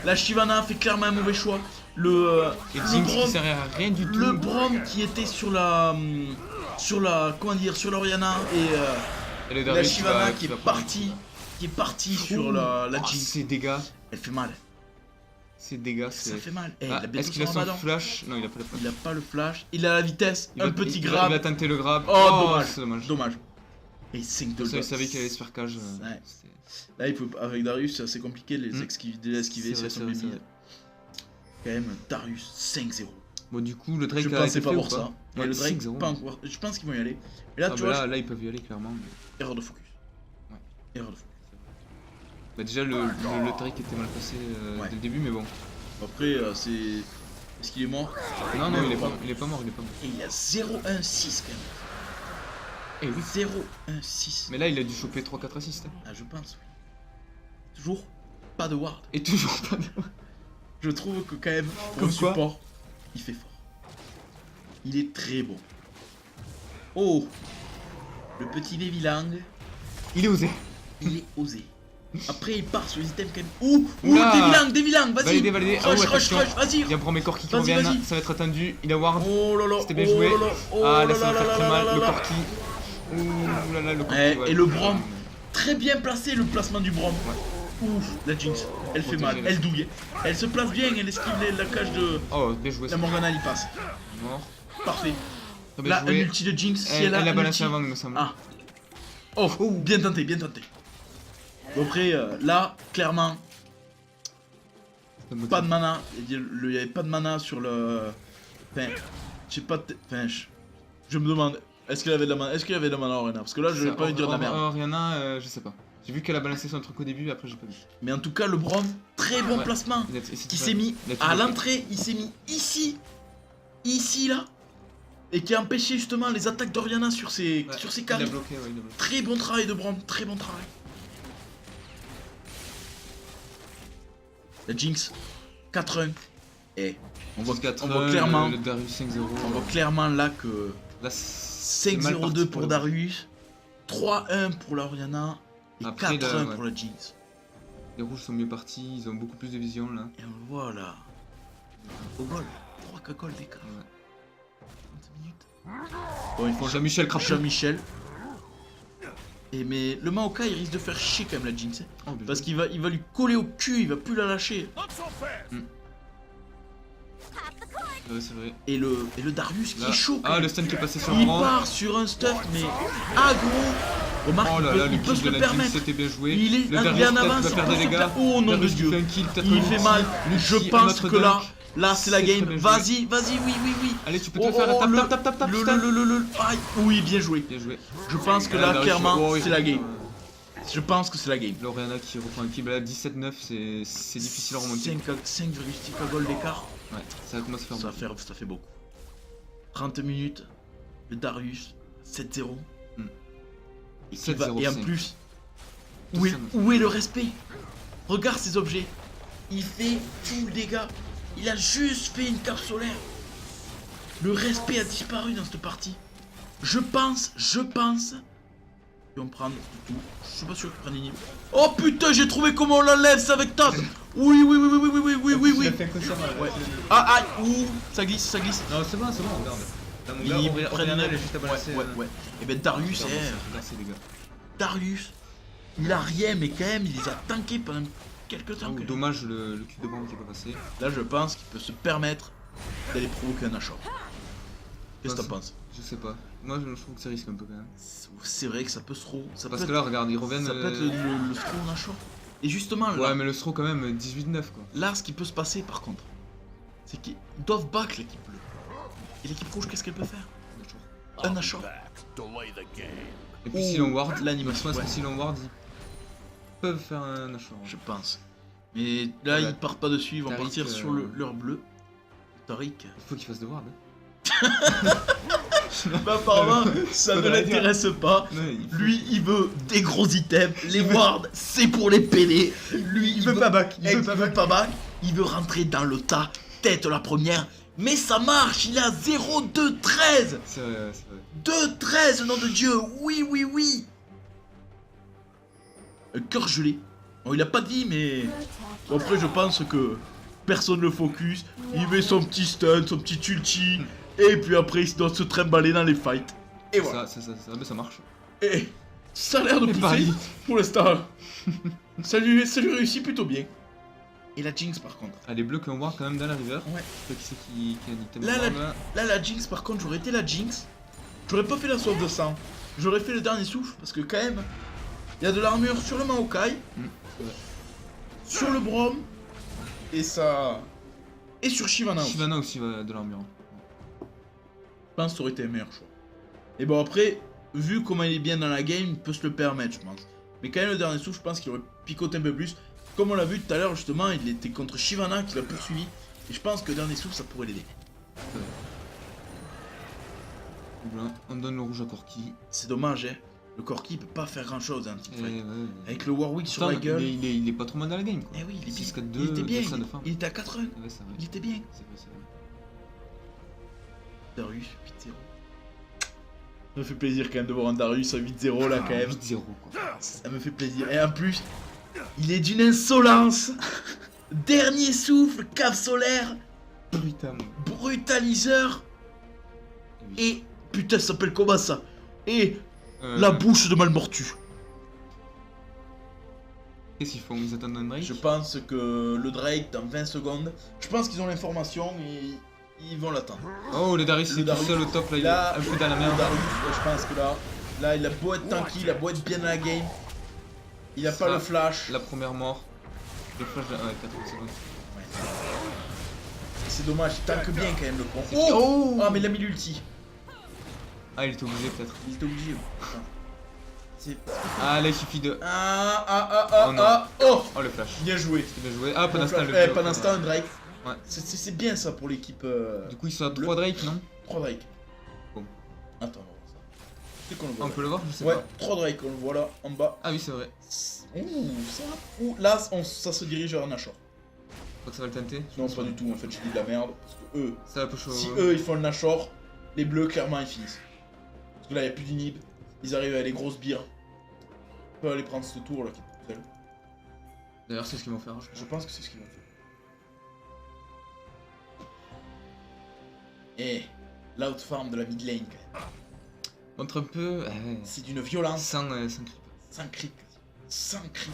La Shyvana a fait clairement un mauvais choix. Le Jinx qui servait à rien du tout. Le Braum qui était sur la Rihanna et la Shyvana qui est partie sur la Jinx. Ces dégâts. Elle fait mal. Ces dégâts, ça fait mal. Est-ce qu'il a son flash? Non, il a pas le flash. Il a pas le flash. Il a la vitesse. Un petit grab. Il va tenter le grab. Oh, dommage. Dommage. Et 5 de il savait qu'il allait se faire cage. Là, avec Darius, c'est assez compliqué de les esquiver. C'est son mimi. Quand même, Darius 5-0. Bon, du coup, le Drake je pensais pas pour ça. Ouais, le Drake, pas encore. Je pense qu'ils vont y aller. Et là, tu vois. Là, ils peuvent y aller clairement. Erreur de focus. Ouais. Erreur de focus. Bah, déjà, le Drake était mal passé dès le début, mais bon. Après, c'est. Est-ce qu'il est mort? Non, il est pas mort. Et il y a 0-1-6 quand même. Et oui. 0-1-6. Mais là, il a dû choper 3-4 assists. Ah, je pense, oui. Toujours pas de ward. Et toujours pas de ward. Je trouve que quand même, comme support, il fait fort. Il est très bon. Oh, le petit Devilang. Il est osé. Après, il part sur les items quand même. Devilang, vas-y. Validé. Rush, vas-y. Il y a Braum et Corki qui reviennent. Ça va être attendu. Il a ward. Oh là là. C'était bien joué. Là, ça va faire très mal. Le Corki. Ouh là là, le Corki. Et le Braum. Très bien placé, le placement du Braum. Ouf, la Jinx, elle fait mal, Protégée, elle douille. Elle se place bien, elle esquive la cage de... Oh, bien joué. La Morgana, il passe. Mort. Parfait. Très bien Là, un joué. ulti de Jinx, si Elle elle a a un balancé ulti... avant, il me semble. Ah. Oh, bien tenté, bien tenté. Bon, après, là, clairement, pas de mana. Il y avait pas de mana sur le... Enfin, j'ai pas de... Enfin, je me demande, est-ce qu'il avait de la mana? Est-ce qu'il avait de la mana Oriana? Parce que là, je vais pas lui dire de la merde. Oriana, je sais pas. J'ai vu qu'elle a balancé son truc au début, après j'ai pas vu. Mais en tout cas, le Braum, très bon Ouais. placement. Qui s'est mis il a tout à bloqué. l'entrée, il s'est mis ici. Ici, là. Et qui a empêché justement les attaques d'Oriana sur ses, Ouais, sur ses il a carries. bloqué, ouais, il a bloqué. Très bon travail de Braum, très bon travail. La Jinx, 4-1. Et on voit clairement, Le Darius 5-0. on voit clairement là que Là, c'est 5-0-2 pour Darius, 3-1 pour la Oriana et Après, 4-1 ouais. pour la Jinx. Les rouges sont mieux partis, ils ont beaucoup plus de vision là. Et on le voit là. Au goal, 3 cacoles d'écart. Ouais. 30 minutes. Bon, ils font Jean-Michel Crapaud. Jean-Michel. Et mais le Maokai il risque de faire chier quand même la Jinx. Oh, bien Parce joué. qu'il va lui coller au cul, il va plus la lâcher. Ouais, c'est vrai. Et le Darius qui Là. est chaud. quand Ah, même. le stun qui est passé sur Il Bran. part sur un stuff mais aggro. Remarque, Oh là là, le il peut kill se de le la Jinx, permettre. c'était bien joué. Il est, le il Darius est en peut-être avance, va il perdre peut des se dégâts. faire- Oh nom de Darius qui Dieu. fait un kill, peut-être Il un fait ulti. mal. L'ulti, Je un pense autre que là, dunk. c'est la C'est game. très bien joué. Vas-y, oui. Allez, tu peux te le faire. Tap, le- tap, tap, tap, tap, le- stun. Aïe, oui, bien joué. Bien joué. Je pense que Ah, là, Darius, clairement, oh, il c'est la reprend, game. Je pense que c'est la game. L'Oriana qui reprend un kill. Là, 17-9, c'est difficile à remonter. 5,6 goals d'écart. Ouais, ça commence à faire beaucoup. Ça fait beaucoup. 30 minutes. Le Darius, 7-0. Hmm. Et, qui va- 7-0, et en 5. plus, Tout ça, où est le respect? Regarde ces objets. Il fait tout le dégât. Il a juste fait une carte solaire. Le respect a disparu dans cette partie. Je pense. Ils vont prendre tout. Je suis pas sûr qu'ils prennent une niveau. Oh putain, j'ai trouvé comment on l'enlève, c'est avec top. Oui. Il a fait un concert, Ouais. Ah, ouh, ça glisse. Non, c'est bon, regarde. Là, mon Ils gars, prennent Oriana, une- elle est juste à balancer. Ouais. Et ben Darius, Merci les gars. Darius, il a rien, mais quand même, il les a tankés pendant quelques temps. Oh, quand même. dommage le cul de bombe qui est pas passé. Là, je pense qu'il peut se permettre d'aller provoquer un achat. Qu'est-ce que t'en penses? Je sais pas. Moi, je trouve que ça risque un peu quand même. C'est vrai que ça peut se roux. Parce que là, regarde, ils reviennent. Ça peut être le throw en achat. Et justement, là, Ouais, mais le throw quand même 18-9 quoi. là, ce qui peut se passer par contre, c'est qu'ils doivent back l'équipe bleue. Et l'équipe rouge, qu'est-ce qu'elle peut faire? Un achat. Et puis si l'on ward, l'animation, je pense ouais. que si l'on ward, ils peuvent faire un achat. Je pense. Mais là, Voilà. ils partent pas dessus, ils vont Tariq, partir sur leur bleu. Tariq. Il faut qu'il fasse de ward. Bah, apparemment, ça ne Faudrait dire. l'intéresse pas. Non, il faut- Lui, il veut des gros items. Les wards, c'est pour les PD. Lui, il veut pas back. Il veut pas back. Il veut rentrer dans le tas, tête la première. Mais ça marche, il a 0-2-13. C'est vrai, c'est vrai. 2-13, nom de Dieu. Oui. Un cœur gelé. Bon, il a pas dit, mais... Bon, après, je pense que personne ne focus. Il met son petit stun, son petit ulti. Et puis après, il doit se trimballer dans les fights. Et voilà. Mais ça marche. Et ça a l'air de Et pousser pareil. pour l'instant. ça lui réussit plutôt bien. Et la Jinx par contre. Ah, les bleus qui ont ward quand même dans la river. Ouais. Je sais pas qui c'est qui a dit thème Là, ward, la Jinx par contre, j'aurais été la Jinx. J'aurais pas fait la soif de sang. J'aurais fait le dernier souffle parce que quand même, il y a de l'armure sur le Maokai, Ouais. sur le Braum et ça. Et sur Shyvana aussi. Shyvana aussi va de l'armure. Je pense que ça aurait été le meilleur choix. Et bon après, vu comment il est bien dans la game, il peut se le permettre je pense. Mais quand même le dernier souffle, je pense qu'il aurait picoté un peu plus. Comme on l'a vu tout à l'heure justement, il était contre Shyvana qui l'a poursuivi. Et je pense que le dernier souffle ça pourrait l'aider. Voilà, on donne le rouge à Corki. C'est dommage hein. Le Corki il peut pas faire grand chose hein, Et ouais. avec le Warwick sur Putain, la gueule. il est pas trop mal dans la game quoi. Eh oui, il, 6-4-2, il était bien, ça de fin. il était à 4-1. Ouais, c'est vrai. Il était bien. C'est vrai, c'est vrai. Darius 8-0. Ça me fait plaisir quand même de voir un Darius à 8-0 là quand même. 8-0 quoi. Ça me fait plaisir. Et en plus, il est d'une insolence. Dernier souffle, cave solaire, Putain. brutaliseur. Et putain, ça s'appelle comment ça? Et Euh, la bouche de Malmortu. Qu'est-ce qu'ils font? Ils attendent un Drake? Je pense que le Drake, dans 20 secondes, je pense qu'ils ont l'information et ils vont l'attendre. Oh, le Darius, il est tout Darius. seul au top, là, il Là, est un peu dans la le merde. Darius, ouais, je pense que là, il a beau être tanky, il a beau être bien dans la game. Il a pas Ça, le flash. La première mort. Le flash de... Ouais, 80 secondes. C'est dommage, il tank bien quand même le con. Oh Ah, mais il a mis l'ulti. Ah, il était obligé peut-être. Il était obligé. Putain. C'est... Ah, là, il suffit de... Ah, Oh, non. oh. Oh, le flash. Bien joué. C'était bien joué. Ah, pendant ce temps, le Eh, bloc, pendant ce temps, un Drake. Ouais. C'est bien ça pour l'équipe. Du coup, ils sont à bleu. 3 Drake, non? 3 Drake. Bon. Attends, on va voir ça. C'est qu'on le Ah, voit. on peut le voir? Je sais Ouais, pas. 3 Drake, on le voit là, en bas. Ah oui, c'est vrai. Ouh, ça. Ouh, là, ça se dirige vers un Nashor. Faut que ça va le tenter. Non, pas du tout, en fait, je dis de la merde. Parce que eux, Ça va push au... si eux ils font le Nashor, les bleus, clairement, ils finissent. Parce que là, il n'y a plus d'inhib. Ils arrivent avec les grosses bières. On peut aller prendre ce tour là qui est tout seul. D'ailleurs, c'est ce qu'ils vont faire. Je pense que c'est ce qu'ils vont faire. Eh, l'outfarm de la mid lane, quand même. Montre un peu... C'est d'une violence. Sans creep. Sans crit. Sans crit.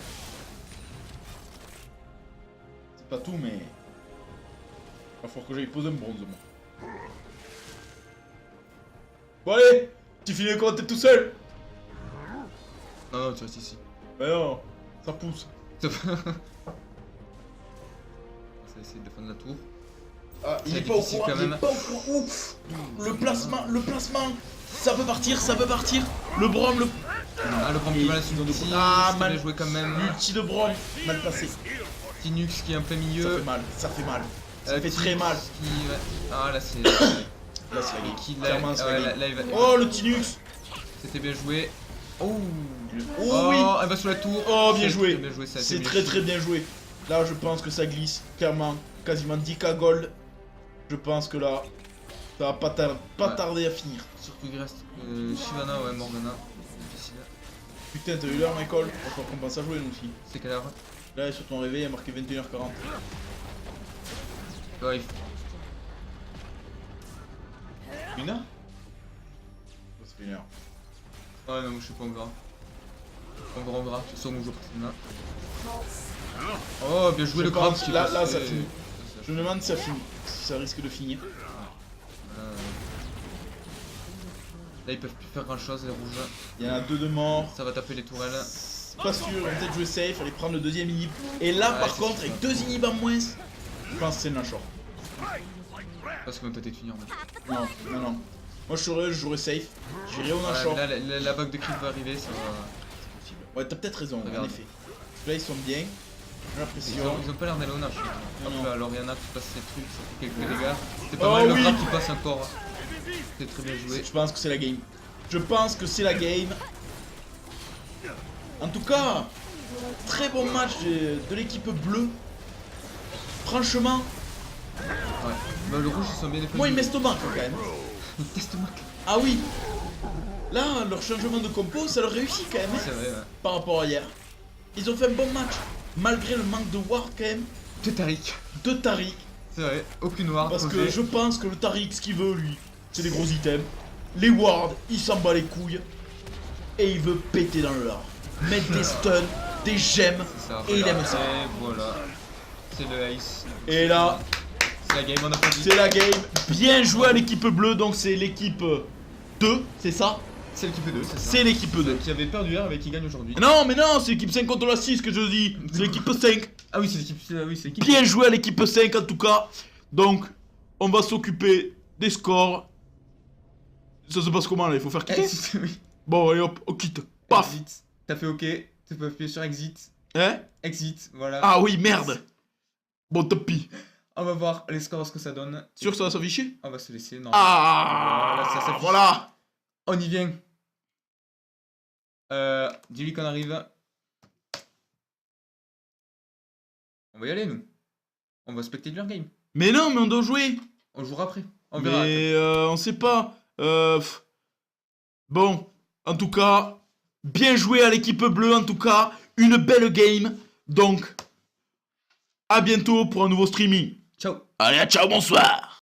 C'est pas tout, mais. Il va falloir que j'aille poser un bronze, moi. Bon, allez! Tu finis quand t'es tout seul? Non, non, tu restes ici. Bah non, ça pousse. On va essayer de défendre la tour. Ah, il C'est est pas au difficile courant, quand il est même. pas au courant. Ouf! Le placement! Ça peut partir, ça peut partir! Le Brom, le. Ah, le Brom qui Et va la ils ont ulti. Ah, C'était mal bien joué quand même. L'ulti de Brom, mal placé. Tinux qui est en plein Ça milieu. fait mal, ça fait mal. Ça fait Tinux très mal. Qui... ouais. Ah, là, c'est... Là, c'est la game. qui, Clairement, c'est ouais, la game. là, il va... Oh, le Tinux! C'était bien joué. Oh, Oh oui! elle va sous la tour. Oh, bien C'est joué. très bien joué, ça a été C'est bien très joué. très bien joué. Là, je pense que ça glisse. Clairement, quasiment 10k gold. Je pense que là, ça va pas Ouais. tarder à finir. Surtout qu'il reste Shyvana, ouais, Morgana. Difficile. Putain, t'as eu l'heure, Michael? Il va falloir qu'on pense à jouer, nous aussi. C'est quelle heure? Là, sur ton réveil, il y a marqué 21h40. Ouais, Une heure? Oh, ça fait une heure. ouais, non, je sais pas, on verra. On verra. De toute façon, on joue personne là. Oh, bien joué Je le crabe pense, qui là, passe, là, ça finit. Je me demande si ça finit. Si ça risque de finir. Là, ils peuvent plus faire grand chose, les rouges. Il y en a 2 de morts. Ça va taper les tourelles. Pas sûr, on va peut-être jouer safe, aller prendre le deuxième inhib. Et là, Ouais, par c'est contre, sûr. avec 2 inhibs en moins, je pense que c'est le Nashor. Parce qu'on va tenter de finir. Mais... Non, non, non. Moi, je jouerais safe. J'irai au Voilà, Nashor. là, la vague de creep va arriver, ça va. Possible. Ouais, t'as peut-être raison, en Regarde. effet. Là, ils sont bien. J'ai Ils l'impression. ont pas l'air d'aller au Nash. Non, Hop non. là, Loriana qui passe ses trucs, ça fait quelques dégâts. C'est pas Oh mal, le oui. crabe qui passe encore. C'est très bien joué. Je pense que c'est la game. Je pense que c'est la game. En tout cas, très bon match de l'équipe bleue. Franchement, Ouais. Bah, le rouge, ils sont bien défendus. moi, il m'estomac quand même. Ils testent Mac. Ah oui. Là, leur changement de compo, ça leur réussit quand même. Hein, C'est vrai, ouais. par rapport à hier. Ils ont fait un bon match. Malgré le manque de ward quand même. De Tariq. De Tariq. C'est vrai, aucune ward. Parce que posée. je pense que le Tariq, ce qu'il veut, lui, c'est des gros items. Les wards, il s'en bat les couilles. Et il veut péter dans le lard. Mettre des stuns, des gemmes. C'est ça, Et il voilà. aime ça. Et voilà. C'est le ice. Et là, C'est la game, on a pas dit. c'est la game. Bien joué à l'équipe bleue. Donc c'est l'équipe 2, c'est ça? C'est l'équipe 2, c'est ça. C'est l'équipe 2. Qui avait perdu hier, mais qui gagne aujourd'hui. Non, mais non, c'est l'équipe 5 contre la 6 que je dis. C'est l'équipe 5. Ah oui, c'est l'équipe. Oui, c'est l'équipe. Bien joué à l'équipe 5 en tout cas. Donc, on va s'occuper des scores. Ça se passe comment là? Il faut faire quitter? Exit, oui. Bon, allez hop, on quitte. Paf. Exit. T'as fait OK. Tu peux appuyer sur Exit. Hein? Exit, voilà. Ah oui, merde. Bon, tant pis. On va voir les scores, ce que ça donne. Sûr que ça va s'afficher? On va se laisser. Non. Ah, Voilà, ça s'affiche. voilà. On y vient. Dis-lui qu'on arrive. On va y aller, nous. On va specter leur game. Mais non, mais on doit jouer. On jouera après. On verra. Mais on sait pas. Bon, en tout cas, bien joué à l'équipe bleue. En tout cas, une belle game. Donc, à bientôt pour un nouveau streaming. Ciao. Allez, ciao, bonsoir.